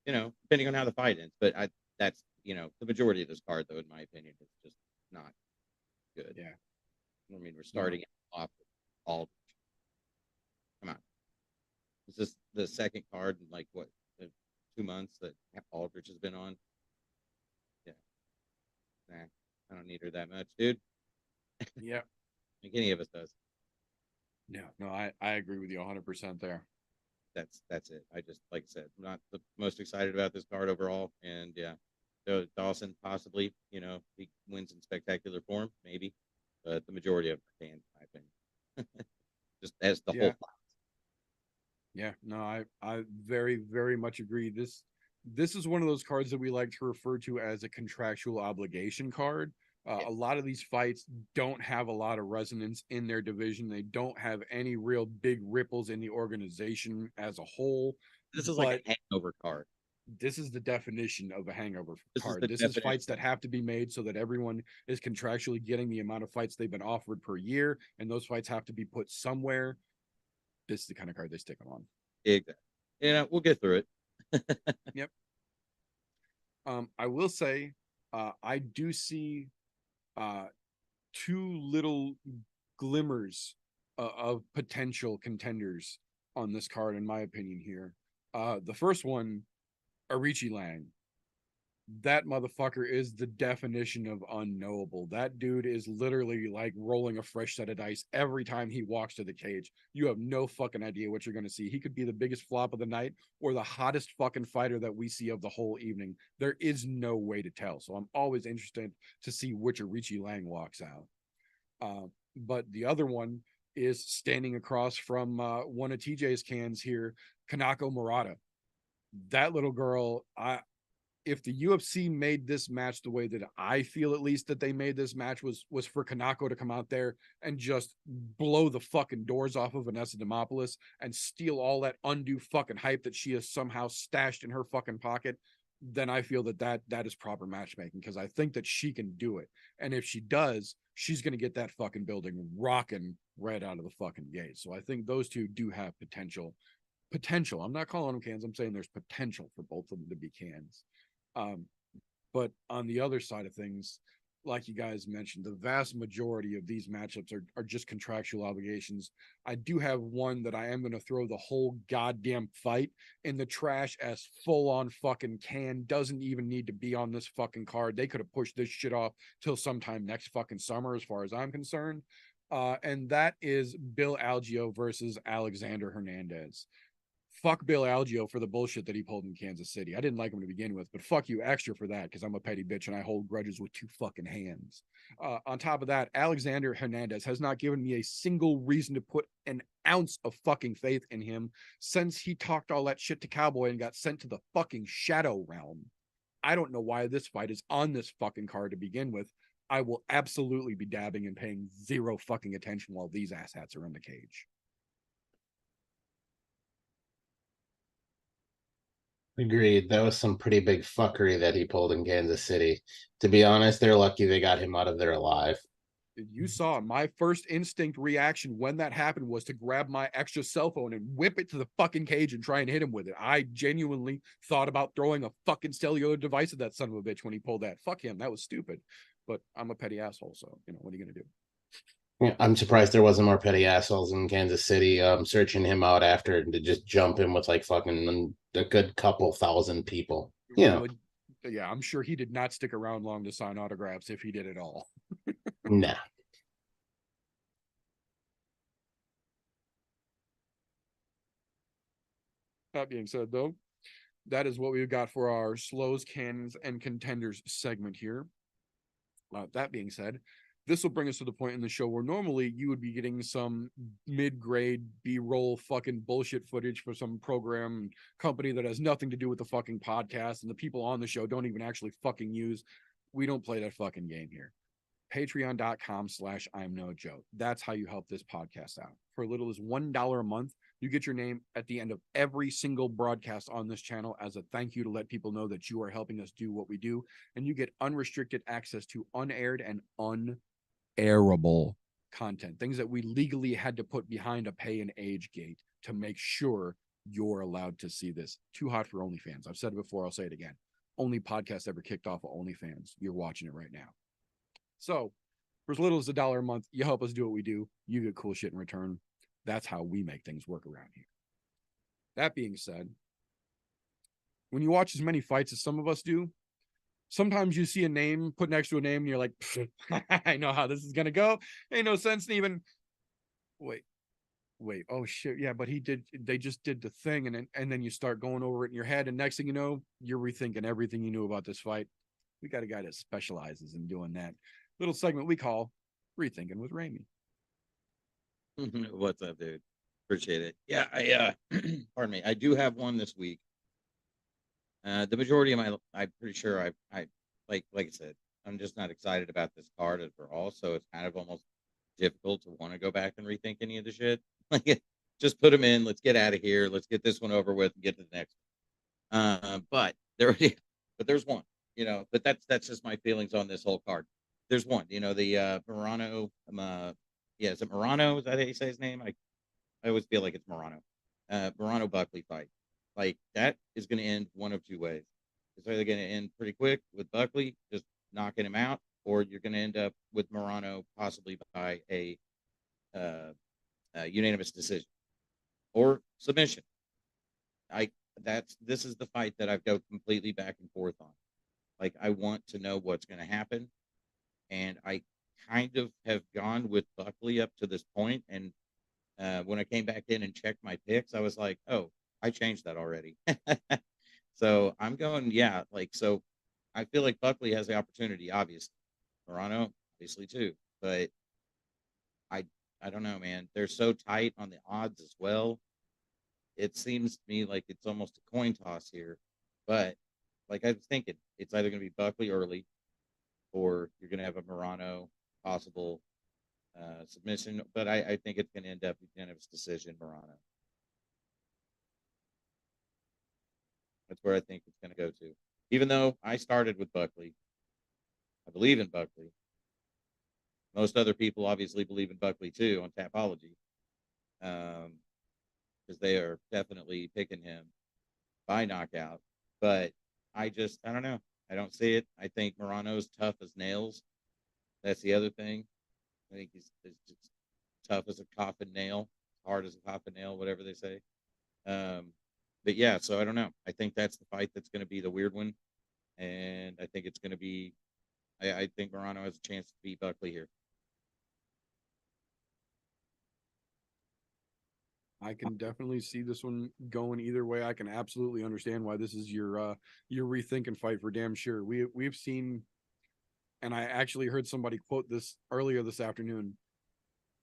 depending on how the fight ends. But that's the majority of this card, though, in my opinion, is just not good. Yeah, I mean, we're starting off with Aldrich. Come on, is this the second card in like what 2 months that Aldrich has been on? Yeah, nah, I don't need her that much, dude. yeah. I think any of us does. No, I agree with you 100% there. That's it. I just, like I said, I'm not the most excited about this card overall. And yeah, so Dawson possibly, he wins in spectacular form, maybe, but the majority of them can, I think. Just as the whole fight. Yeah, no, I very, very much agree. This is one of those cards that we like to refer to as a contractual obligation card. A lot of these fights don't have a lot of resonance in their division. They don't have any real big ripples in the organization as a whole. This is like a hangover card. This is the definition of a hangover card. This is fights that have to be made so that everyone is contractually getting the amount of fights they've been offered per year, and those fights have to be put somewhere. This is the kind of card they stick them on. Exactly. We'll get through it. Yep. I will say, I do see two little glimmers of potential contenders on this card, in my opinion. Here, the first one, Arichi Lang. That motherfucker is the definition of unknowable. That dude is literally like rolling a fresh set of dice every time he walks to the cage. You have no fucking idea what you're going to see. He could be the biggest flop of the night or the hottest fucking fighter that we see of the whole evening. There is no way to tell. So I'm always interested to see which Arichi Lang walks out. But the other one is standing across from one of TJ's cans here, Kanako Murata. That little girl, if the UFC made this match the way that I feel, at least that they made this match, was for Kanako to come out there and just blow the fucking doors off of Vanessa Demopoulos and steal all that undue fucking hype that she has somehow stashed in her fucking pocket, then I feel that is proper matchmaking, because I think that she can do it. And if she does, she's going to get that fucking building rocking right out of the fucking gate. So I think those two do have potential. I'm not calling them cans. I'm saying there's potential for both of them to be cans. But on the other side of things, like you guys mentioned, the vast majority of these matchups are just contractual obligations. I do have one that I am going to throw the whole goddamn fight in the trash as full on fucking can. Doesn't even need to be on this fucking card. They could have pushed this shit off till sometime next fucking summer, as far as I'm concerned. And that is Bill Algeo versus Alexander Hernandez. Fuck Bill Algeo for the bullshit that he pulled in Kansas City. I didn't like him to begin with, but fuck you extra for that, because I'm a petty bitch and I hold grudges with 2 fucking hands. On top of that, Alexander Hernandez has not given me a single reason to put an ounce of fucking faith in him since he talked all that shit to Cowboy and got sent to the fucking Shadow Realm. I don't know why this fight is on this fucking card to begin with. I will absolutely be dabbing and paying zero fucking attention while these asshats are in the cage. Agreed. That was some pretty big fuckery that he pulled in Kansas City. To be honest, they're lucky they got him out of there alive. You saw my first instinct reaction when that happened was to grab my extra cell phone and whip it to the fucking cage and try and hit him with it. I genuinely thought about throwing a fucking cellular device at that son of a bitch when he pulled that. Fuck him. That was stupid. But I'm a petty asshole, so what are you gonna do? Yeah, I'm surprised there wasn't more petty assholes in Kansas City searching him out after to just jump him with like fucking a good couple thousand people. Yeah, Yeah, I'm sure he did not stick around long to sign autographs if he did at all. nah. That being said, though, that is what we've got for our slows, cannons, and contenders segment here. That being said, this will bring us to the point in the show where normally you would be getting some mid-grade B-roll fucking bullshit footage for some program company that has nothing to do with the fucking podcast, and the people on the show don't even actually fucking use. We don't play that fucking game here. Patreon.com/ImNoJoe. That's how you help this podcast out. For as little as $1 a month, you get your name at the end of every single broadcast on this channel as a thank you to let people know that you are helping us do what we do. And you get unrestricted access to unaired and unairable content, things that we legally had to put behind a pay and age gate to make sure you're allowed to see this. Too hot for OnlyFans. I've said it before, I'll say it again. Only podcast ever kicked off of OnlyFans. You're watching it right now. So for as little as $1 a month, you help us do what we do. You get cool shit in return. That's how we make things work around here. That being said, when you watch as many fights as some of us do, sometimes you see a name put next to a name and you're like, I know how this is going to go. Ain't no sense in even wait. Oh shit. Yeah, but they just did the thing. And then you start going over it in your head. And next thing you know, you're rethinking everything you knew about this fight. We got a guy that specializes in doing that little segment we call Rethinking with Ramie. What's up, dude? Appreciate it. Yeah, pardon me. I do have one this week. The majority of I'm pretty sure I like I said, I'm just not excited about this card overall. So it's kind of almost difficult to want to go back and rethink any of the shit. Like, just put them in. Let's get out of here. Let's get this one over with and get to the next one. But there's one. But that's just my feelings on this whole card. There's one. The Morano. Is it Morano? Is that how you say his name? I always feel like it's Morano. Morano Buckley fight. Like, that is going to end one of two ways. It's either going to end pretty quick with Buckley just knocking him out, or you're going to end up with Morano possibly by a unanimous decision or submission. This is the fight that I've go completely back and forth on. Like, I want to know what's going to happen, and I kind of have gone with Buckley up to this point. And when I came back in and checked my picks, I was like, oh, I changed that already. So I'm going, so I feel like Buckley has the opportunity, obviously. Morano, obviously, too. But I don't know, man. They're so tight on the odds as well. It seems to me like it's almost a coin toss here. But like I was thinking, it's either going to be Buckley early, or you're going to have a Morano possible submission. But I think it's going to end up unanimous decision, Morano. That's where I think it's going to go to. Even though I started with Buckley, I believe in Buckley. Most other people obviously believe in Buckley too on Tapology, because they are definitely picking him by knockout. But I don't know. I don't see it. I think Morano's tough as nails. That's the other thing. I think he's just tough as a coffin nail, hard as a coffin nail, whatever they say. But yeah, so I don't know. I think that's the fight that's going to be the weird one. And I think it's going to be, I think Morano has a chance to beat Buckley here. I can definitely see this one going either way. I can absolutely understand why this is your rethinking fight for damn sure. We've seen, and I actually heard somebody quote this earlier this afternoon,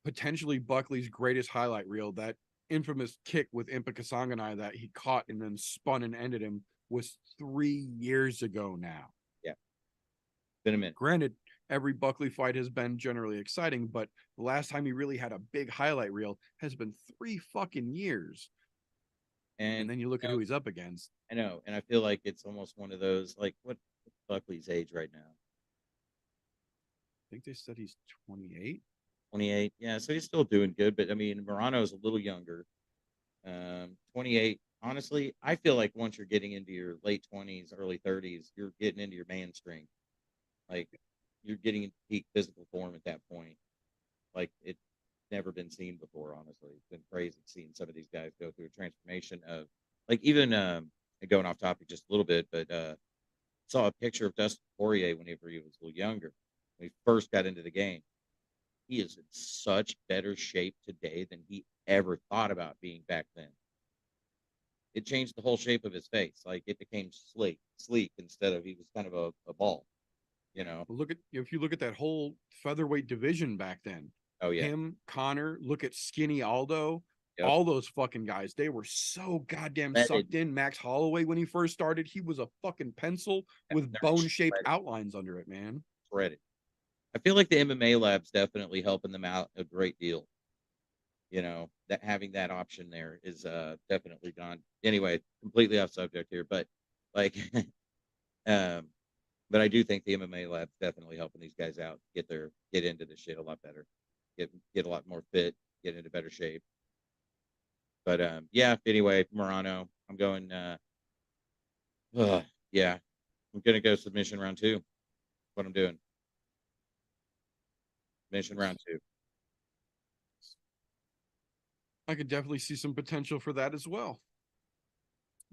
potentially Buckley's greatest highlight reel, that infamous kick with Impa Kasanganai that he caught and then spun and ended him, was 3 years ago now. Yeah. Been a minute. Granted, every Buckley fight has been generally exciting, but the last time he really had a big highlight reel has been 3 fucking years. And then you look at who he's up against. I know, and I feel like it's almost one of those, like, what's Buckley's age right now? think they said he's 28. 28. Yeah, so he's still doing good, but I mean, Morano's a little younger. 28. Honestly, I feel like once you're getting into your late 20s, early 30s, you're getting into your man strength. Like you're getting into peak physical form at that point. Like it's never been seen before. Honestly, it's been crazy seeing some of these guys go through a transformation of, like, even going off topic just a little bit, but saw a picture of Dustin Poirier whenever he was a little younger, when he first got into the game. He is in such better shape today than he ever thought about being back then. It changed the whole shape of his face. Like it became sleek instead of he was kind of a ball, you know. Well, if you look at that whole featherweight division back then. Oh yeah. Him, Connor, look at Skinny Aldo, Yep. all those fucking guys. They were so goddamn Shredded. sucked in. Max Holloway, when he first started, he was a fucking pencil with they're bone-shaped shredded. outlines under it, man. Shredded. I feel like the MMA lab's definitely helping them out a great deal. You know, that having that option there is definitely gone. Anyway, completely off subject here, but like but I do think the MMA lab's definitely helping these guys out get into this shit a lot better. Get a lot more fit, get into better shape. But yeah, anyway, Morano, I'm going yeah. I'm gonna go submission round 2. What I'm doing. Submission round 2. I could definitely see some potential for that as well.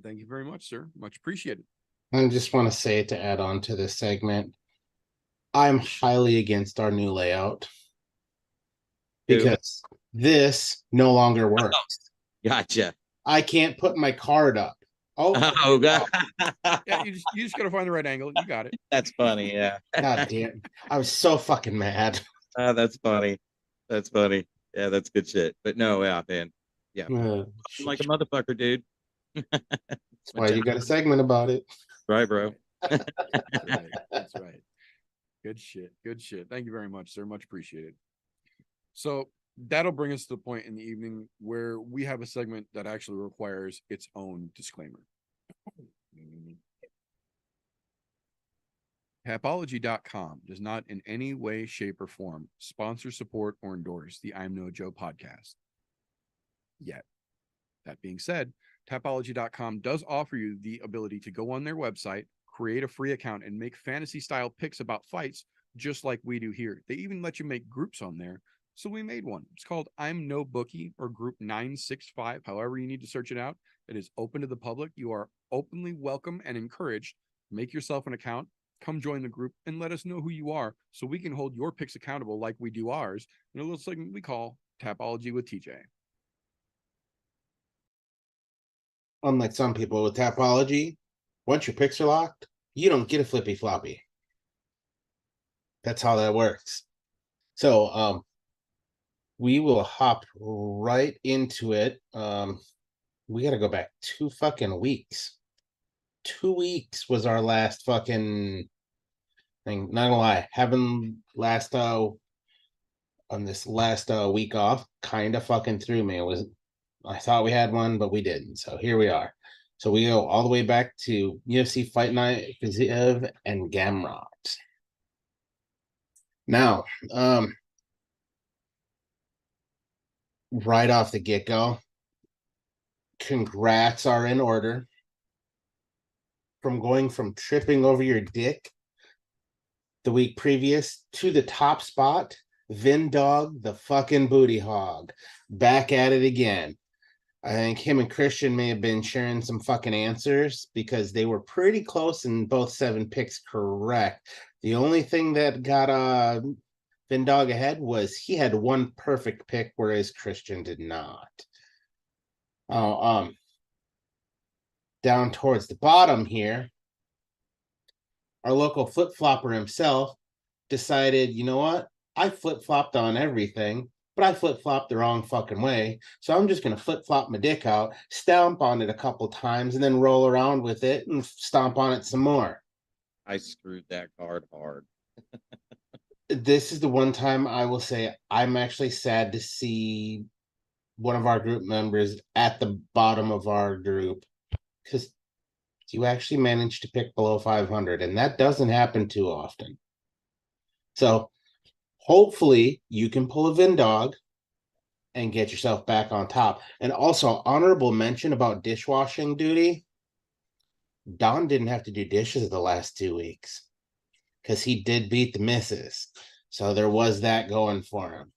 Thank you very much, sir. Much appreciated. I just want to say, to add on to this segment, I'm highly against our new layout because this no longer works. Gotcha. I can't put my card up. Oh god. Yeah, you just gotta find the right angle. You got it. That's funny, yeah. God damn. I was so fucking mad. That's funny. That's funny. Yeah, that's good shit. But no, yeah, man. Yeah. I'm like a motherfucker, dude. That's why you got a segment about it. Right, bro. That's right. That's right. Good shit. Good shit. Thank you very much, sir. Much appreciated. So that'll bring us to the point in the evening where we have a segment that actually requires its own disclaimer. Tapology.com does not in any way, shape, or form sponsor, support, or endorse the I'm No Joe podcast. Yet. That being said, Tapology.com does offer you the ability to go on their website, create a free account, and make fantasy-style picks about fights just like we do here. They even let you make groups on there, so we made one. It's called ImNoBookie or Group 965, however you need to search it out. It is open to the public. You are openly welcome and encouraged. Make yourself an account, come join the group, and let us know who you are so we can hold your picks accountable like we do ours in a little segment we call Tapology with TJ. Unlike some people with Tapology, once your picks are locked, you don't get a flippy floppy. That's how that works. So we will hop right into it. We got to go back 2 fucking weeks. 2 weeks was our last fucking thing. Not gonna lie, having last on this last week off kind of fucking threw me. I thought we had one, but we didn't. So here we are. So we go all the way back to UFC Fight Night Viziv and Gamrot. Now, right off the get-go, congrats are in order. From going from tripping over your dick the week previous to the top spot, Vin Dog, the fucking booty hog, back at it again. I think him and Christian may have been sharing some fucking answers because they were pretty close in both 7 picks correct. The only thing that got Vin Dog ahead was he had 1 perfect pick, whereas Christian did not. Down towards the bottom here, our local flip-flopper himself decided, you know what? I flip-flopped on everything, but I flip-flopped the wrong fucking way. So I'm just going to flip-flop my dick out, stomp on it a couple times, and then roll around with it and stomp on it some more. I screwed that card hard. This is the one time I will say I'm actually sad to see one of our group members at the bottom of our group, because you actually managed to pick below 500, and that doesn't happen too often. So Hopefully, you can pull a Vindog and get yourself back on top. And also, honorable mention about dishwashing duty. Don didn't have to do dishes the last 2 weeks because he did beat the misses. So there was that going for him.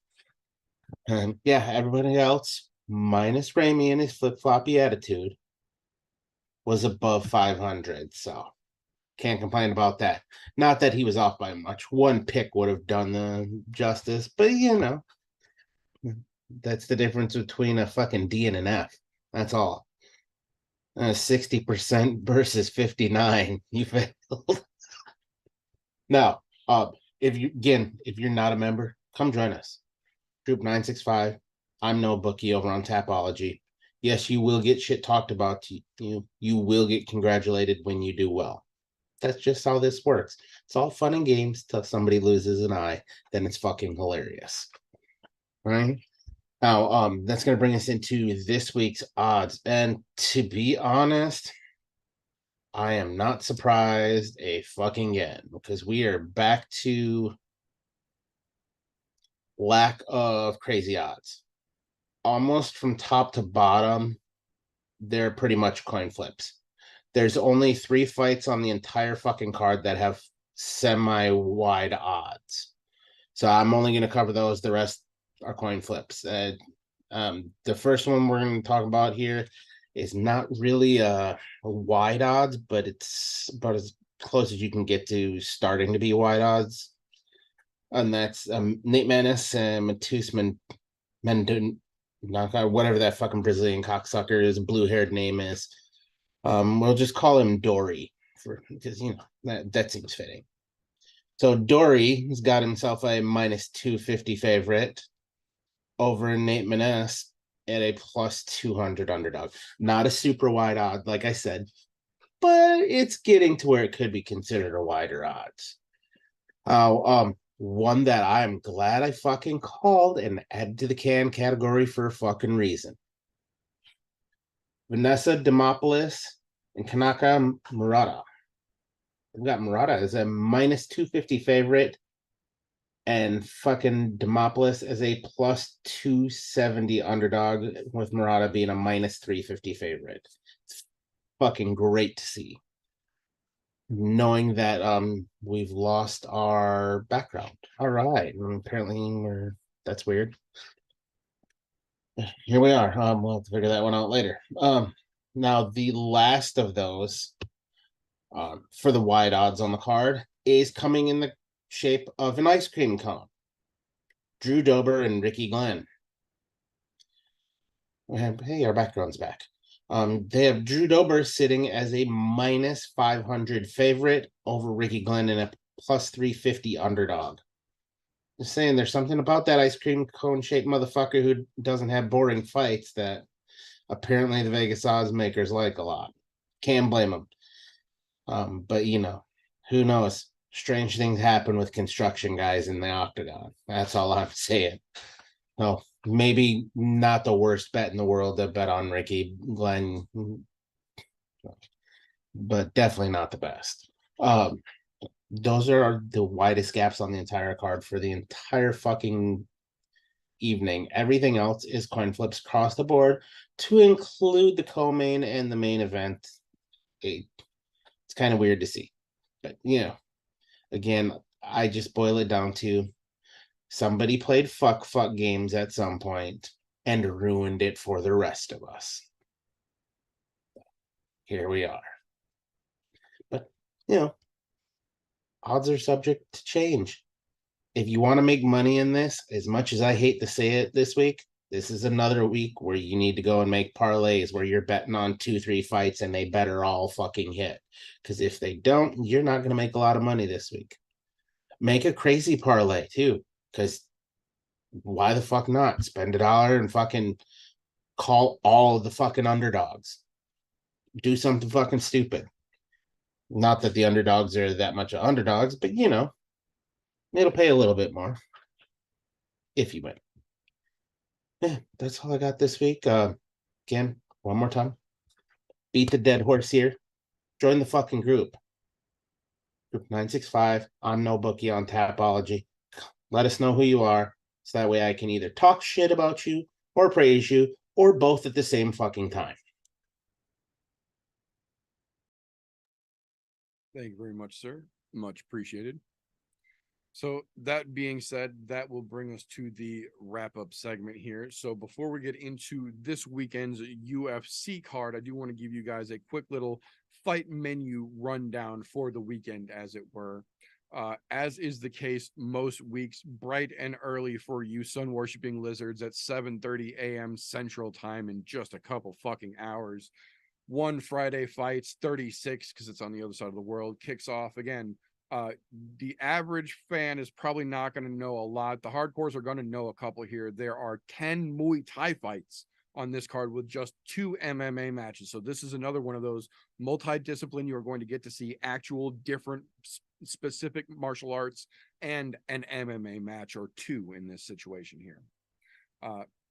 And yeah, everybody else, minus Ramie and his flip-floppy attitude, was above 500. So can't complain about that. Not that he was off by much. One pick would have done the justice, but that's the difference between a fucking D and an F. That's all. 60% versus 59. You failed. Now, if you're not a member, come join us. Group 965. ImNoBookie over on Tapology. Yes, you will get shit talked about to you. You will get congratulated when you do well. That's just how this works. It's all fun and games till somebody loses an eye. Then it's fucking hilarious. Right? Now, that's going to bring us into this week's odds. And to be honest, I am not surprised a fucking yet because we are back to lack of crazy odds. Almost from top to bottom, they're pretty much coin flips. There's only 3 fights on the entire fucking card that have semi-wide odds. So I'm only going to cover those. The rest are coin flips. The first one we're going to talk about here is not really a wide odds, but it's about as close as you can get to starting to be wide odds. And that's Nate Manis and Matus Mendon, whatever that fucking Brazilian cocksucker is, blue-haired name is. We'll just call him Dory because that seems fitting. So Dory has got himself a minus 250 favorite over Nate Manis at a plus 200 underdog. Not a super wide odd, like I said, but it's getting to where it could be considered a wider odds. One that I'm glad I fucking called and added to the category for a fucking reason. Vanessa Demopoulos and Kanaka Murata. We've got Murata as a minus 250 favorite and fucking Demopoulos as a plus 270 underdog, with Murata being a minus 350 favorite. It's fucking great to see. Knowing that we've lost our background. All right. Apparently that's weird. Here we are. We'll have to figure that one out later. Now the last of those for the wide odds on the card is coming in the shape of an ice cream cone. Drew Dober and Ricky Glenn. Hey, our background's back. They have Drew Dober sitting as a minus 500 favorite over Ricky Glenn and a plus 350 underdog. Just saying, there's something about that ice cream cone shaped motherfucker who doesn't have boring fights that apparently the Vegas odds makers like a lot. Can't blame them. But who knows? Strange things happen with construction guys in the octagon. That's all I'm saying. No, maybe not the worst bet in the world to bet on Ricky Glenn, but definitely not the best. Those are the widest gaps on the entire card for the entire fucking evening. Everything else is coin flips across the board, to include the co-main and the main event. It's kind of weird to see, but again, I just boil it down to somebody played fuck games at some point and ruined it for the rest of us. Here we are. But odds are subject to change. If you want to make money in this, as much as I hate to say it this week, this is another week where you need to go and make parlays where you're betting on 2-3 fights and they better all fucking hit. Because if they don't, you're not going to make a lot of money this week. Make a crazy parlay too, because why the fuck not? Spend $1 and fucking call all of the fucking underdogs. Do something fucking stupid. Not that the underdogs are that much of underdogs, but it'll pay a little bit more if you win. Yeah, that's all I got this week. Again, one more time. Beat the dead horse here. Join the fucking group. Group 965 on ImNoBookie on Tapology. Let us know who you are, so that way I can either talk shit about you or praise you or both at the same fucking time. Thank you very much, sir. Much appreciated. So that being said, that will bring us to the wrap-up segment here. So before we get into this weekend's UFC card, I do want to give you guys a quick little fight menu rundown for the weekend, as it were. As is the case most weeks, bright and early for you sun-worshipping lizards at 7:30 a.m. Central Time in just a couple fucking hours. One Friday Fights 36, because it's on the other side of the world, kicks off again. The average fan is probably not going to know a lot. The hardcores are going to know a couple here. There are 10 Muay Thai fights on this card with just 2 MMA matches. So this is another one of those multi-discipline. You are going to get to see actual different specific martial arts and an MMA match or 2 in this situation here.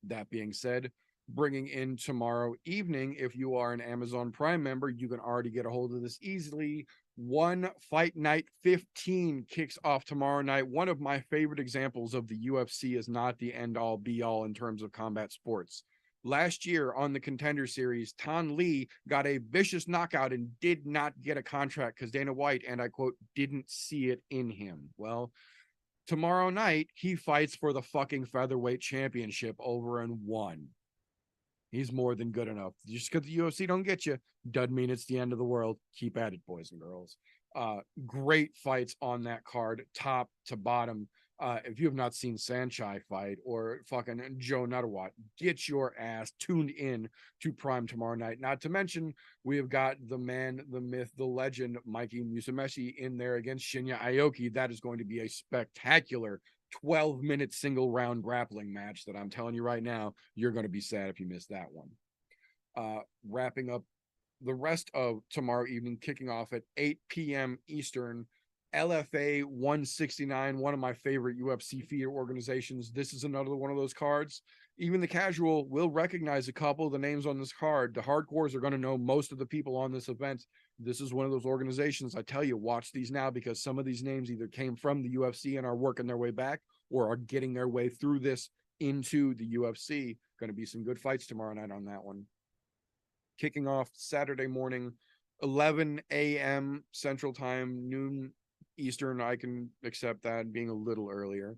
That being said, bringing in tomorrow evening, if you are an Amazon Prime member, you can already get a hold of this easily. One Fight Night 15 kicks off tomorrow night. One of my favorite examples of the UFC is not the end-all be-all in terms of combat sports. Last year on the Contender Series, Tan Lee got a vicious knockout and did not get a contract because Dana White, and I quote, didn't see it in him. Well, tomorrow night, he fights for the fucking featherweight championship over and won. He's more than good enough. Just because the UFC don't get you doesn't mean it's the end of the world. Keep at it, boys and girls. Great fights on that card, top to bottom. If you have not seen Sanchai fight or fucking Joe Nuttawat, get your ass tuned in to Prime tomorrow night. Not to mention, we have got the man, the myth, the legend, Mikey Musumeci in there against Shinya Aoki. That is going to be a spectacular 12-minute single round grappling match that I'm telling you right now, you're going to be sad if you miss that one. Wrapping up the rest of tomorrow evening, kicking off at 8 p.m. Eastern, LFA 169, one of my favorite UFC feeder organizations. This is another one of those cards. Even the casual will recognize a couple of the names on this card. The hardcores are going to know most of the people on this event. This is one of those organizations. I tell you, watch these now, because some of these names either came from the UFC and are working their way back or are getting their way through this into the UFC. Going to be some good fights tomorrow night on that one. Kicking off Saturday morning, 11 a.m. Central Time, noon Eastern. I can accept that being a little earlier.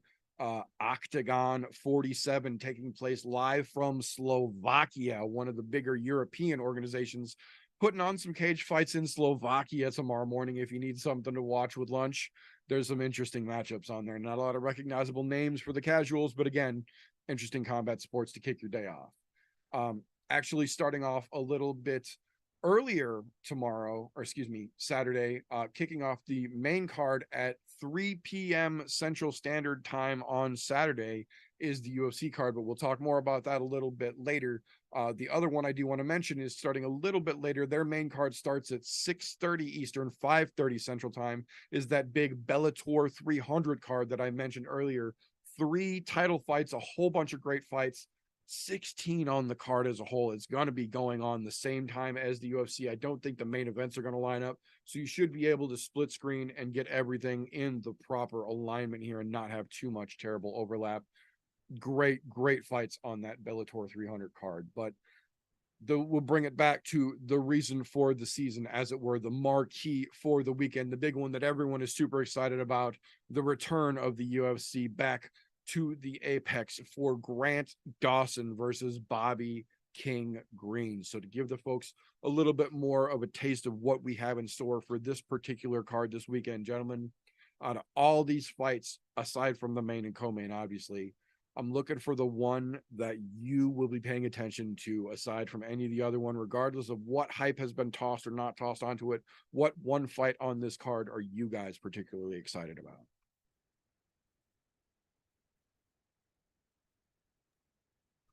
Octagon 47 taking place live from Slovakia, one of the bigger European organizations, putting on some cage fights in Slovakia tomorrow morning. If you need something to watch with lunch, there's some interesting matchups on there. Not a lot of recognizable names for the casuals, but again, interesting combat sports to kick your day off. Actually starting off a little bit earlier tomorrow, or excuse me, Saturday, kicking off the main card at 3 p.m. Central Standard Time on Saturday is the UFC card, but we'll talk more about that a little bit later. The other one I do want to mention is starting a little bit later. Their main card starts at 6:30 Eastern, 5:30 Central Time, is that big Bellator 300 card that I mentioned earlier. 3 title fights, a whole bunch of great fights. 16 on the card as a whole. It's going to be going on the same time as the UFC. I don't think the main events are going to line up, so you should be able to split screen and get everything in the proper alignment here and not have too much terrible overlap. Great fights on that Bellator 300 card, but we'll bring it back to the reason for the season, as it were, the marquee for the weekend, the big one that everyone is super excited about, the return of the UFC back to the apex for Grant Dawson versus Bobby King Green. So to give the folks a little bit more of a taste of what we have in store for this particular card this weekend, gentlemen, out of all these fights, aside from the main and co-main, obviously, I'm looking for the one that you will be paying attention to aside from any of the other one, regardless of what hype has been tossed or not tossed onto it. What one fight on this card are you guys particularly excited about?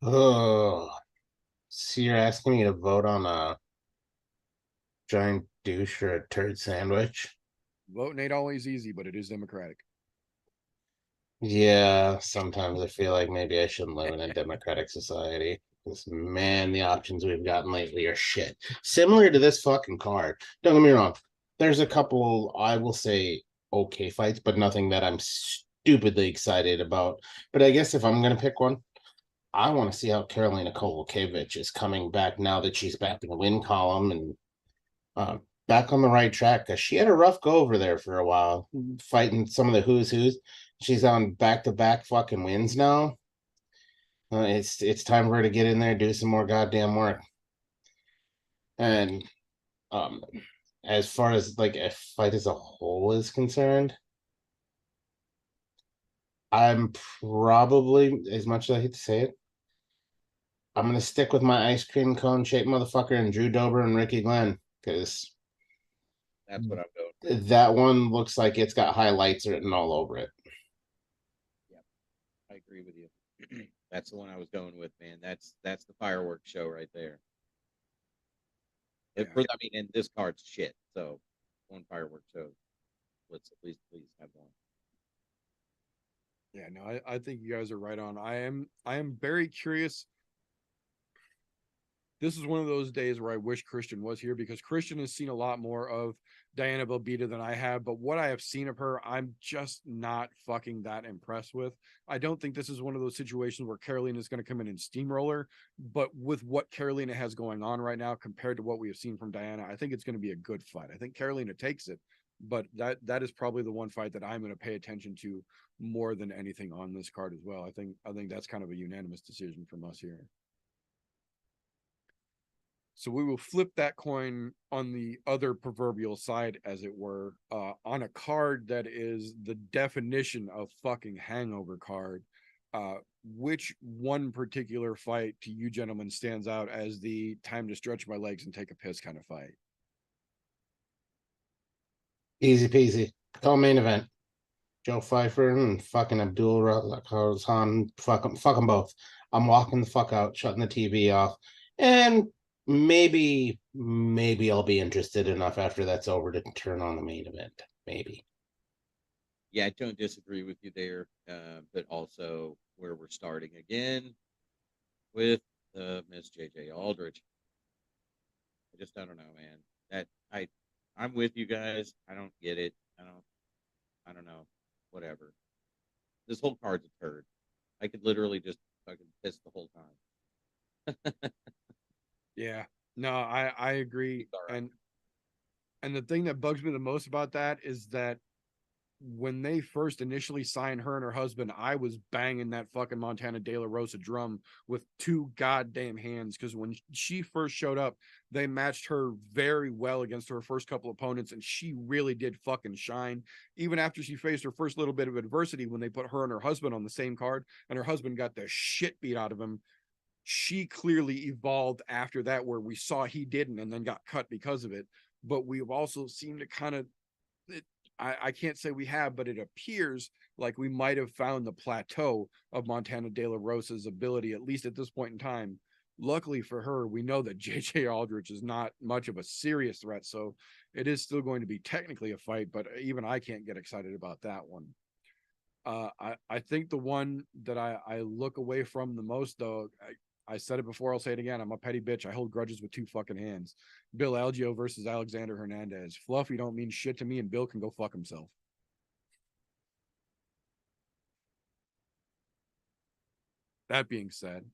Oh, so you're asking me to vote on a giant douche or a turd sandwich? Voting ain't always easy, but it is democratic. Yeah, sometimes I feel like maybe I shouldn't live in a democratic society. Because, man, the options we've gotten lately are shit. Similar to this fucking card. Don't get me wrong. There's a couple, I will say, okay fights, but nothing that I'm stupidly excited about. But I guess if I'm gonna pick one, I want to see how Karolina Kowalkiewicz is coming back now that she's back in the win column and back on the right track. Because she had a rough go over there for a while, fighting some of the who's. She's on back-to-back fucking wins now. It's time for her to get in there, do some more goddamn work. And as far as like a fight as a whole is concerned, I'm probably, as much as I hate to say it, I'm gonna stick with my ice cream cone shaped motherfucker and Drew Dober and Ricky Glenn because That's what I'm going. that one looks like it's got highlights written all over it. I agree with you. That's the one I was going with, man. That's the fireworks show right there. Yeah. I mean, and this card's shit. So one fireworks show. Let's at least please have one. Yeah, no, I think you guys are right on. I am very curious. This is one of those days where I wish Christian was here because Christian has seen a lot more of Diana Belbita than I have. But what I have seen of her, I'm just not fucking that impressed with. I don't think this is one of those situations where Karolina is going to come in and steamroller. But with what Karolina has going on right now compared to what we have seen from Diana, I think it's going to be a good fight. I think Karolina takes it. But that is probably the one fight that I'm going to pay attention to more than anything on this card as well. I think that's kind of a unanimous decision from us here. So we will flip that coin on the other proverbial side, as it were, on a card that is the definition of fucking hangover card. Which one particular fight to you gentlemen stands out as the time to stretch my legs and take a piss kind of fight? Easy peasy. Call main event. Joe Pfeiffer and fucking Abdul Khan. Fuck them both. I'm walking the fuck out, shutting the TV off, and maybe I'll be interested enough after that's over to turn on the main event. Maybe. Yeah, I don't disagree with you there, but also where we're starting again with Miss JJ Aldrich. I don't know, man. I'm with you guys. I don't get it. I don't know. Whatever. This whole card's a turd. I could literally just fucking piss the whole time. Yeah, no, I agree. Right. And the thing that bugs me the most about that is that when they first initially signed her and her husband, I was banging that fucking Montana De La Rosa drum with two goddamn hands. Because when she first showed up, they matched her very well against her first couple opponents, and she really did fucking shine. Even after she faced her first little bit of adversity, when they put her and her husband on the same card, and her husband got the shit beat out of him, she clearly evolved after that, where we saw he didn't and then got cut because of it. But we've also seemed to kind of, I can't say we have, but it appears like we might have found the plateau of Montana De La Rosa's ability, at least at this point in time. Luckily for her, we know that JJ Aldrich is not much of a serious threat, so it is still going to be technically a fight, but even I can't get excited about that one. I think the one that I look away from the most, though, I said it before, I'll say it again. I'm a petty bitch. I hold grudges with two fucking hands. Bill Algeo versus Alexander Hernandez. Fluffy don't mean shit to me, and Bill can go fuck himself. That being said,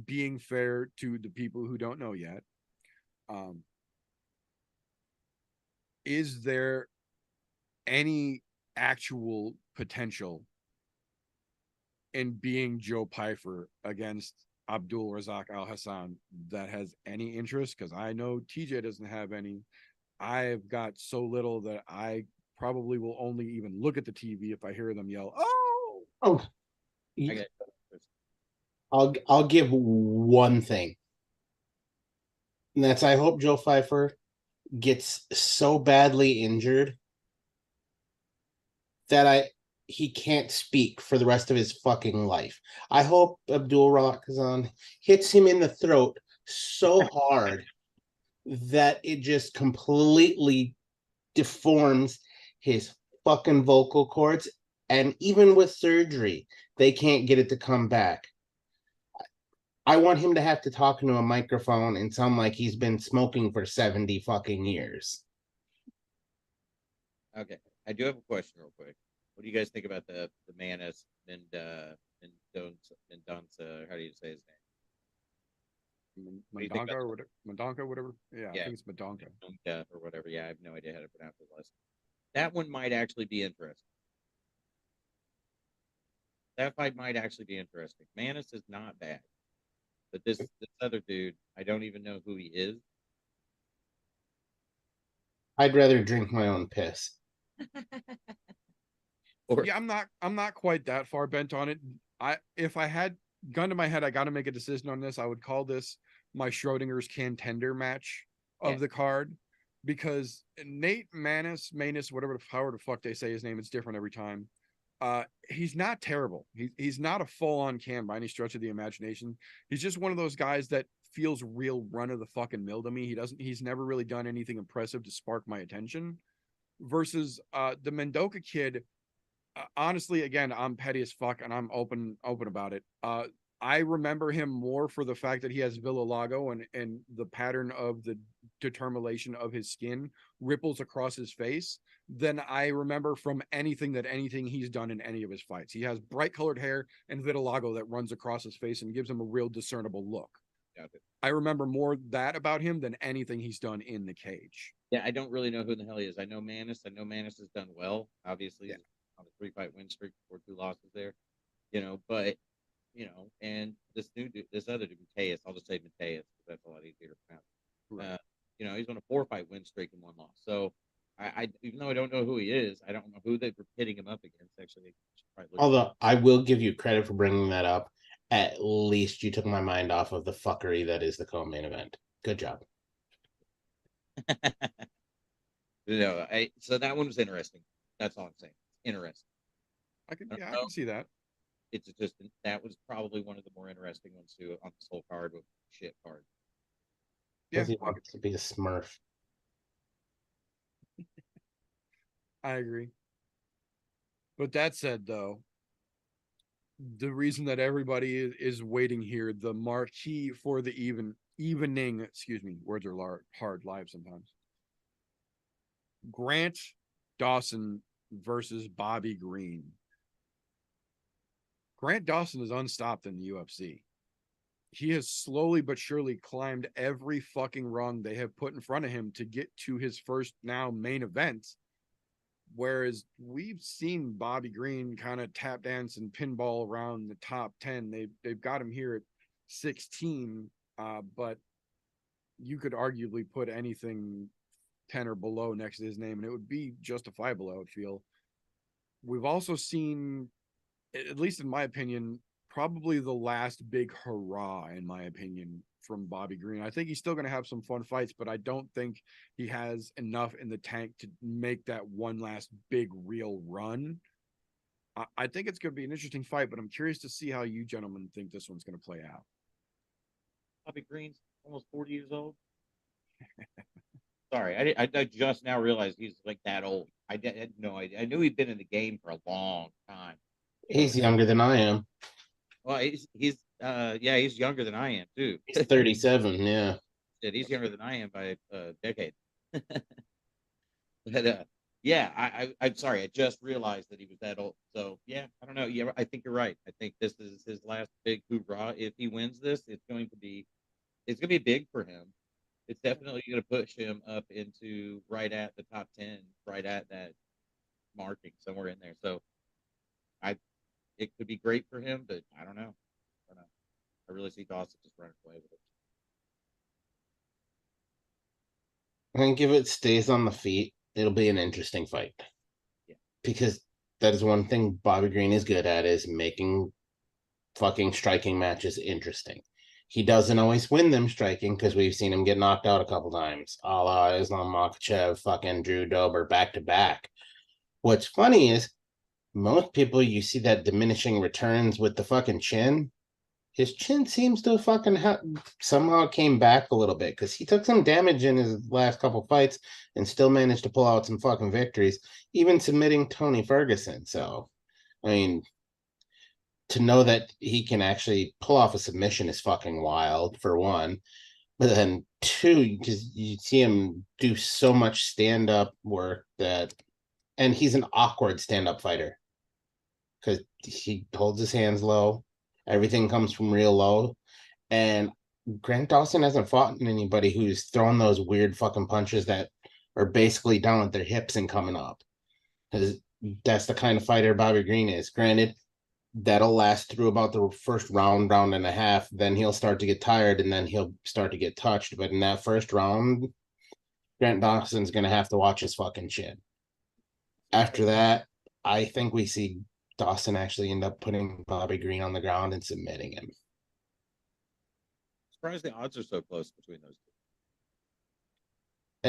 being fair to the people who don't know yet, is there any actual potential in being Joe Pfeiffer against Abdul Razak Al Hassan that has any interest? Because I know TJ doesn't have any. I've got so little that I probably will only even look at the TV if I hear them yell, "Oh!" I'll give one thing, and that's I hope Joe Pfeiffer gets so badly injured that he can't speak for the rest of his fucking life. I hope Abdul Razak hits him in the throat so hard that it just completely deforms his fucking vocal cords, and even with surgery, they can't get it to come back. I want him to have to talk into a microphone and sound like he's been smoking for 70 fucking years. Okay, I do have a question real quick. What do you guys think about the Manis Mendonça? How do you say his name? do you think Madonka or whatever. Madonka, whatever. Yeah, I Yeah. think it's Madonka. Or whatever. Yeah, I have no idea how to pronounce his last name. That one might actually be interesting. That fight might actually be interesting. Manis is not bad, but this other dude, I don't even know who he is. I'd rather drink my own piss. Or Yeah, I'm not quite that far bent on it. If I had gun to my head, I got to make a decision on this. I would call this my Schrodinger's contender match of Yeah. the card, because Nate Manus, whatever however the fuck they say his name, it's different every time. He's not terrible. He's not a full-on can by any stretch of the imagination. He's just one of those guys that feels real run of the fucking mill to me. He's never really done anything impressive to spark my attention. Versus the Mendoka kid. Honestly, again, I'm petty as fuck and I'm open about it. I remember him more for the fact that he has Villalago and the pattern of the determination of his skin ripples across his face than I remember from anything he's done in any of his fights. He has bright colored hair and vitiligo that runs across his face and gives him a real discernible look. I remember more that about him than anything he's done in the cage. Yeah, I don't really know who the hell he is. I know Manis. I know Manis has done well. Obviously, Yeah. on a 3-fight win streak before 2 losses there. But and this new dude, this other dude, Mateus. I'll just say Mateus because that's a lot easier to pronounce. Right. He's on a 4-fight win streak and 1 loss. So I even though I don't know who he is, I don't know who they were pitting him up against. Actually, Although I will give you credit for bringing that up. At least you took my mind off of the fuckery that is the co-main event. Good job. So that one was interesting. That's all I'm saying. Interesting. I can see that. It's just that was probably one of the more interesting ones too on this whole card with shit card. Does he want to be a Smurf? I agree. But that said, though, the reason that everybody is waiting here, the marquee for the evening, excuse me, words are hard live sometimes. Grant Dawson versus Bobby Green. Grant Dawson is unstopped in the UFC. He has slowly but surely climbed every fucking rung they have put in front of him to get to his first now main event. Whereas we've seen Bobby Green kind of tap dance and pinball around the top 10. They've got him here at 16, but you could arguably put anything 10 or below next to his name, and it would be justifiable, I would feel. We've also seen, at least in my opinion, probably the last big hurrah, in my opinion, from Bobby Green. I think he's still going to have some fun fights, but I don't think he has enough in the tank to make that one last big real run. I think it's going to be an interesting fight, but I'm curious to see how you gentlemen think this one's going to play out. Bobby Green's almost 40 years old. Sorry, I just now realized he's like that old. I had no idea. I knew he'd been in the game for a long time. He's younger than I am. Well, he's younger than I am too. He's 37. Yeah. He's younger than I am by a decade. But I'm sorry. I just realized that he was that old. So yeah, I don't know. Yeah, I think you're right. I think this is his last big hoorah. If he wins this, it's going to be big for him. It's definitely going to push him up into right at the top 10, right at that marking somewhere in there. So it could be great for him, but I don't know. I really see Dawson just running away with it. I think if it stays on the feet, it'll be an interesting fight. Yeah. Because that is one thing Bobby Green is good at, is making fucking striking matches interesting. He doesn't always win them striking, because we've seen him get knocked out a couple times, a la Islam Makhachev, fucking Drew Dober back to back. What's funny is most people, you see that diminishing returns with the fucking chin. His chin seems to fucking somehow came back a little bit, because he took some damage in his last couple fights and still managed to pull out some fucking victories, even submitting Tony Ferguson. So, I mean, to know that he can actually pull off a submission is fucking wild, for one. But then two, because you see him do so much stand-up work and he's an awkward stand-up fighter. because he holds his hands low. Everything comes from real low. And Grant Dawson hasn't fought anybody who's throwing those weird fucking punches that are basically down at their hips and coming up. Because that's the kind of fighter Bobby Green is. Granted, that'll last through about the first round, round and a half. Then he'll start to get tired and then he'll start to get touched. But in that first round, Grant Dawson's going to have to watch his fucking shit. After that, I think we see Dawson actually end up putting Bobby Green on the ground and submitting him. Surprised the odds are so close between those two.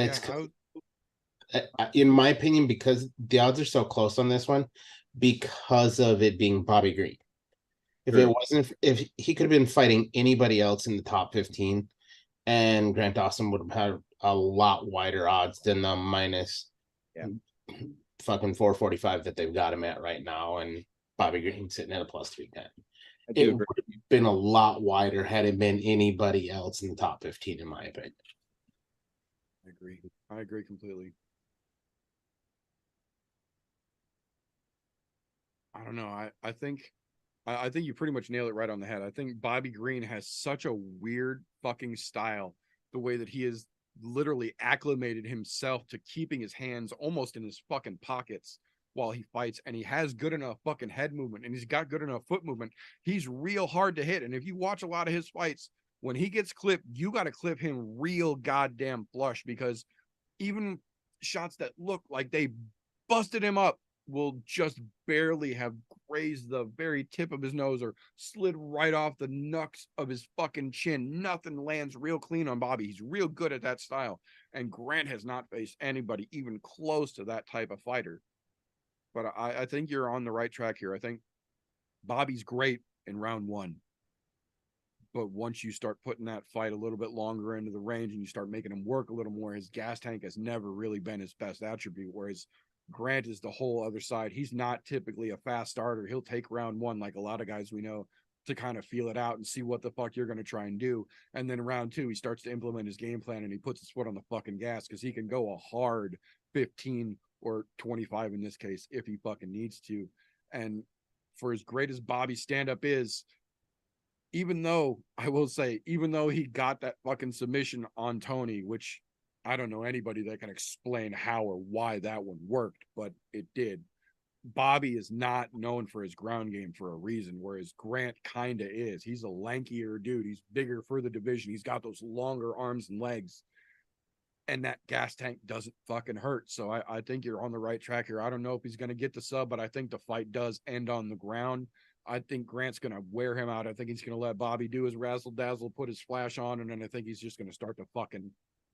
It's Yeah, in my opinion, because the odds are so close on this one, because of it being Bobby Green. If he could have been fighting anybody else in the top 15, and Grant Dawson would have had a lot wider odds than the minus fucking 445 that they've got him at right now, and Bobby Green sitting at a plus 310. It would have been a lot wider had it been anybody else in the top 15, in my opinion. I agree completely. I don't know. I think you pretty much nail it right on the head. I think Bobby Green has such a weird fucking style, the way that he has literally acclimated himself to keeping his hands almost in his fucking pockets while he fights, and he has good enough fucking head movement, and he's got good enough foot movement. He's real hard to hit, and if you watch a lot of his fights, when he gets clipped, you got to clip him real goddamn flush, because even shots that look like they busted him up will just barely have grazed the very tip of his nose or slid right off the knucks of his fucking chin. Nothing lands real clean on Bobby. He's real good at that style. And Grant has not faced anybody even close to that type of fighter. But I think you're on the right track here. I think Bobby's great in round one. But once you start putting that fight a little bit longer into the range and you start making him work a little more, his gas tank has never really been his best attribute, whereas Grant is the whole other side. He's not typically a fast starter. He'll take round one, like a lot of guys we know, to kind of feel it out and see what the fuck you're going to try and do. And then round two, he starts to implement his game plan and he puts his foot on the fucking gas, because he can go a hard 15 or 25 in this case if he fucking needs to. And for as great as Bobby's stand-up is, even though he got that fucking submission on Tony, which I don't know anybody that can explain how or why that one worked, but it did. Bobby is not known for his ground game for a reason, whereas Grant kind of is. He's a lankier dude. He's bigger for the division. He's got those longer arms and legs. And that gas tank doesn't fucking hurt. So I think you're on the right track here. I don't know if he's going to get the sub, but I think the fight does end on the ground. I think Grant's going to wear him out. I think he's going to let Bobby do his razzle dazzle, put his flash on, and then I think he's just going to start to fucking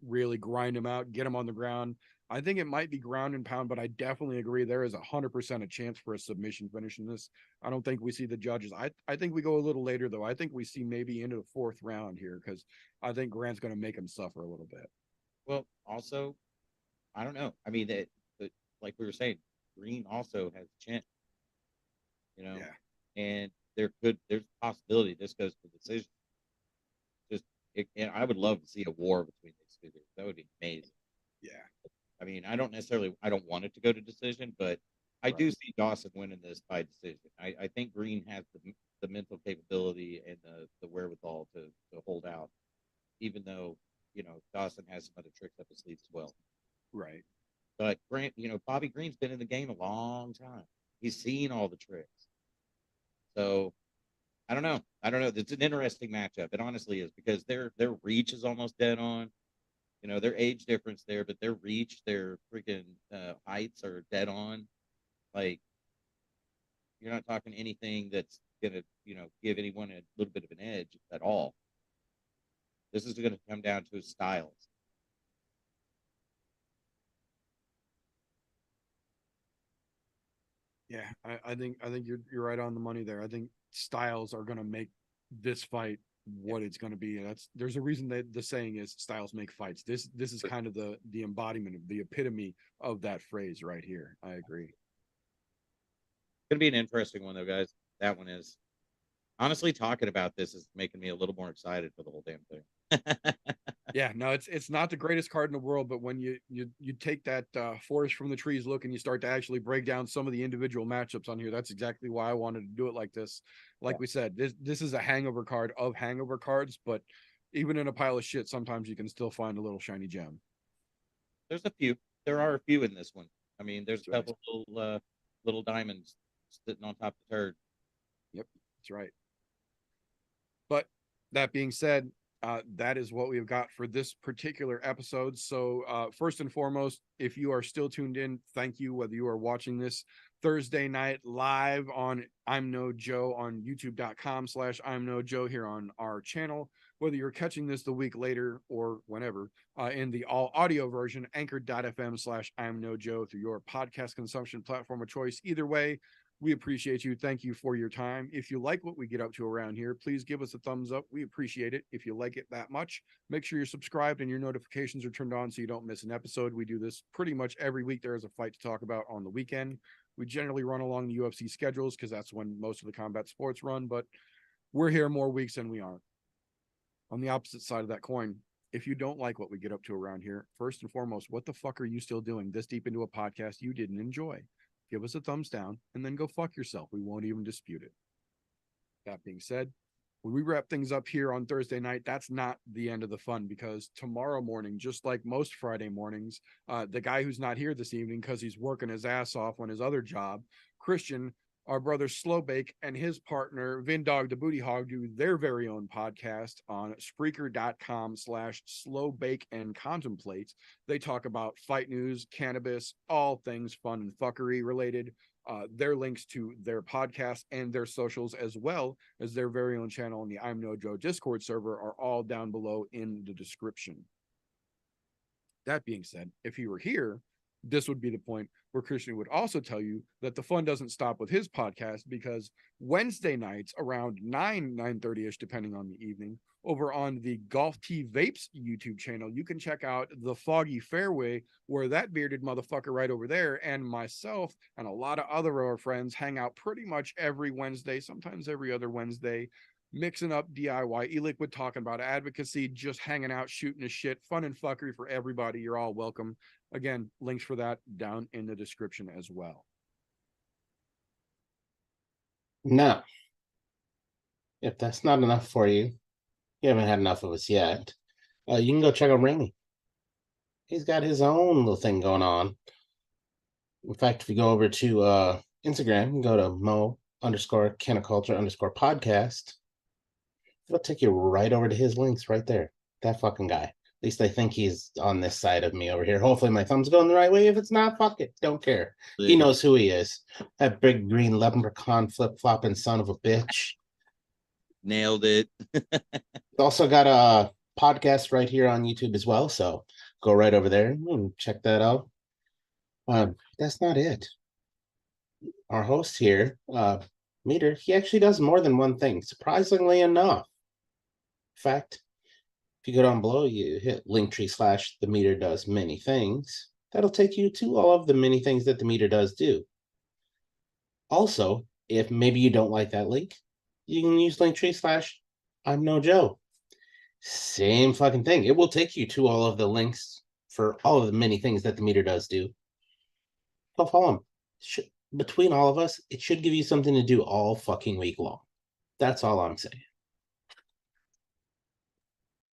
really grind him out, get him on the ground. I think it might be ground and pound, but I definitely agree there is 100% a chance for a submission finish in this. I don't think we see the judges. I think we go a little later, though. I think we see maybe into the fourth round here, because I think Grant's going to make him suffer a little bit. Well, also, I don't know. I mean, like we were saying, Green also has a chance, and there's a possibility this goes to decision. And I would love to see a war between these two. That would be amazing. Yeah. I mean, I don't want it to go to decision, but I do see Dawson winning this by decision. I think Green has the mental capability and the wherewithal to hold out, even though, Dawson has some other tricks up his sleeves as well. Right. But Grant, Bobby Green's been in the game a long time. He's seen all the tricks. So I don't know. It's an interesting matchup. It honestly is, because their reach is almost dead on. Their age difference there, but their reach, their freaking heights are dead on. Like, you're not talking anything that's gonna, give anyone a little bit of an edge at all. This is going to come down to his styles. Yeah, I think you're right on the money there. I think styles are going to make this fight what it's going to be. And there's a reason that the saying is styles make fights. This is kind of the embodiment of the epitome of that phrase right here. I agree. It's going to be an interesting one, though, guys. That one is. Honestly, talking about this is making me a little more excited for the whole damn thing. Yeah, no, it's not the greatest card in the world, but when you take that forest from the trees look and you start to actually break down some of the individual matchups on here, that's exactly why I wanted to do it like this. Like we said, this is a hangover card of hangover cards, but even in a pile of shit, sometimes you can still find a little shiny gem. There's a few. There are a few in this one. I mean, there's That's a couple little diamonds sitting on top of the turd. Yep, that's right. But that being said, that is what we've got for this particular episode. So first and foremost, if you are still tuned in, thank you. Whether you are watching this Thursday night live on ImNoJoe on youtube.com/ImNoJoe here on our channel, whether you're catching this the week later or whenever in the all audio version, anchor.fm/ImNoJoe through your podcast consumption platform of choice. Either way, we appreciate you. Thank you for your time. If you like what we get up to around here, please give us a thumbs up. We appreciate it. If you like it that much, make sure you're subscribed and your notifications are turned on so you don't miss an episode. We do this pretty much every week. There is a fight to talk about on the weekend. We generally run along the UFC schedules because that's when most of the combat sports run, but we're here more weeks than we aren't. On the opposite side of that coin, if you don't like what we get up to around here, first and foremost, what the fuck are you still doing this deep into a podcast you didn't enjoy? Give us a thumbs down and then go fuck yourself. We won't even dispute it. That being said, when we wrap things up here on Thursday night, that's not the end of the fun, because tomorrow morning, just like most Friday mornings, the guy who's not here this evening because he's working his ass off on his other job, Christian, our brother SlowB, and his partner Vindog the Booty Hog do their very own podcast on Spreaker.com/SlowBake and Contemplate. They talk about fight news, cannabis, all things fun and fuckery related. Their links to their podcast and their socials, as well as their very own channel on the ImNoJoe Discord server, are all down below in the description. That being said, if you were here, this would be the point where Christian would also tell you that the fun doesn't stop with his podcast, because Wednesday nights around 9:30ish, depending on the evening, over on the Golf T Vapes YouTube channel, you can check out the Foggy Fairway, where that bearded motherfucker right over there and myself and a lot of other of our friends hang out pretty much every Wednesday, sometimes every other Wednesday, mixing up DIY, e-liquid, talking about advocacy, just hanging out, shooting the shit, fun and fuckery for everybody. You're all welcome. Again, links for that down in the description as well. Now, if that's not enough for you, you haven't had enough of us yet, you can go check out Ramie. He's got his own little thing going on. In fact, if you go over to Instagram, you can go to mo_canaculture_podcast. It'll take you right over to his links right there. That fucking guy. At least I think he's on this side of me over here. Hopefully my thumb's going the right way. If it's not, fuck it. Don't care. He knows who he is. That big green leprechaun flip-flopping son of a bitch. Nailed it. Also got a podcast right here on YouTube as well, so go right over there and check that out. That's not it. Our host here, Meter, he actually does more than one thing, surprisingly enough. In fact, if you go down below, you hit Linktree / the Meter does many things. That'll take you to all of the many things that the Meter does do. Also, if maybe you don't like that link, you can use Linktree / ImNoJoe. Same fucking thing. It will take you to all of the links for all of the many things that the Meter does do. Go follow him. Between all of us, it should give you something to do all fucking week long. That's all I'm saying.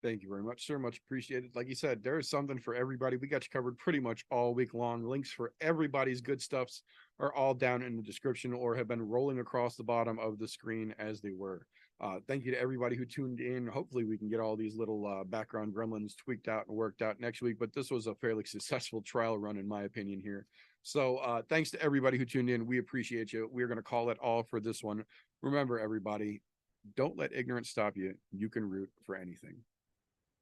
Thank you very much, sir. Much appreciated. Like you said, there is something for everybody. We got you covered pretty much all week long. Links for everybody's good stuffs are all down in the description or have been rolling across the bottom of the screen as they were. Thank you to everybody who tuned in. Hopefully we can get all these little background gremlins tweaked out and worked out next week, but this was a fairly successful trial run in my opinion here. So thanks to everybody who tuned in. We appreciate you. We're going to call it all for this one. Remember, everybody, don't let ignorance stop you. You can root for anything.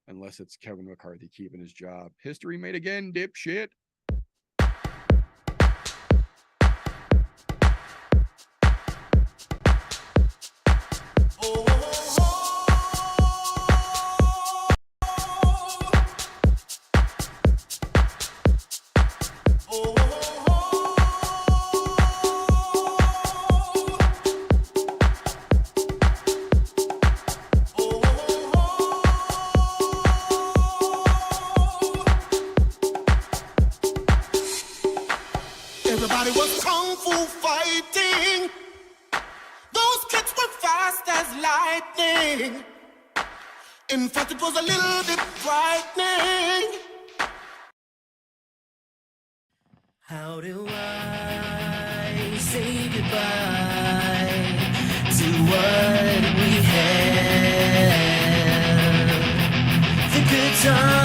Unless it's Kevin McCarthy keeping his job. History made again, dipshit. it was kung fu fighting. Those kicks were fast as lightning. In fact, it was a little bit frightening. How do I say goodbye to what we had? The good times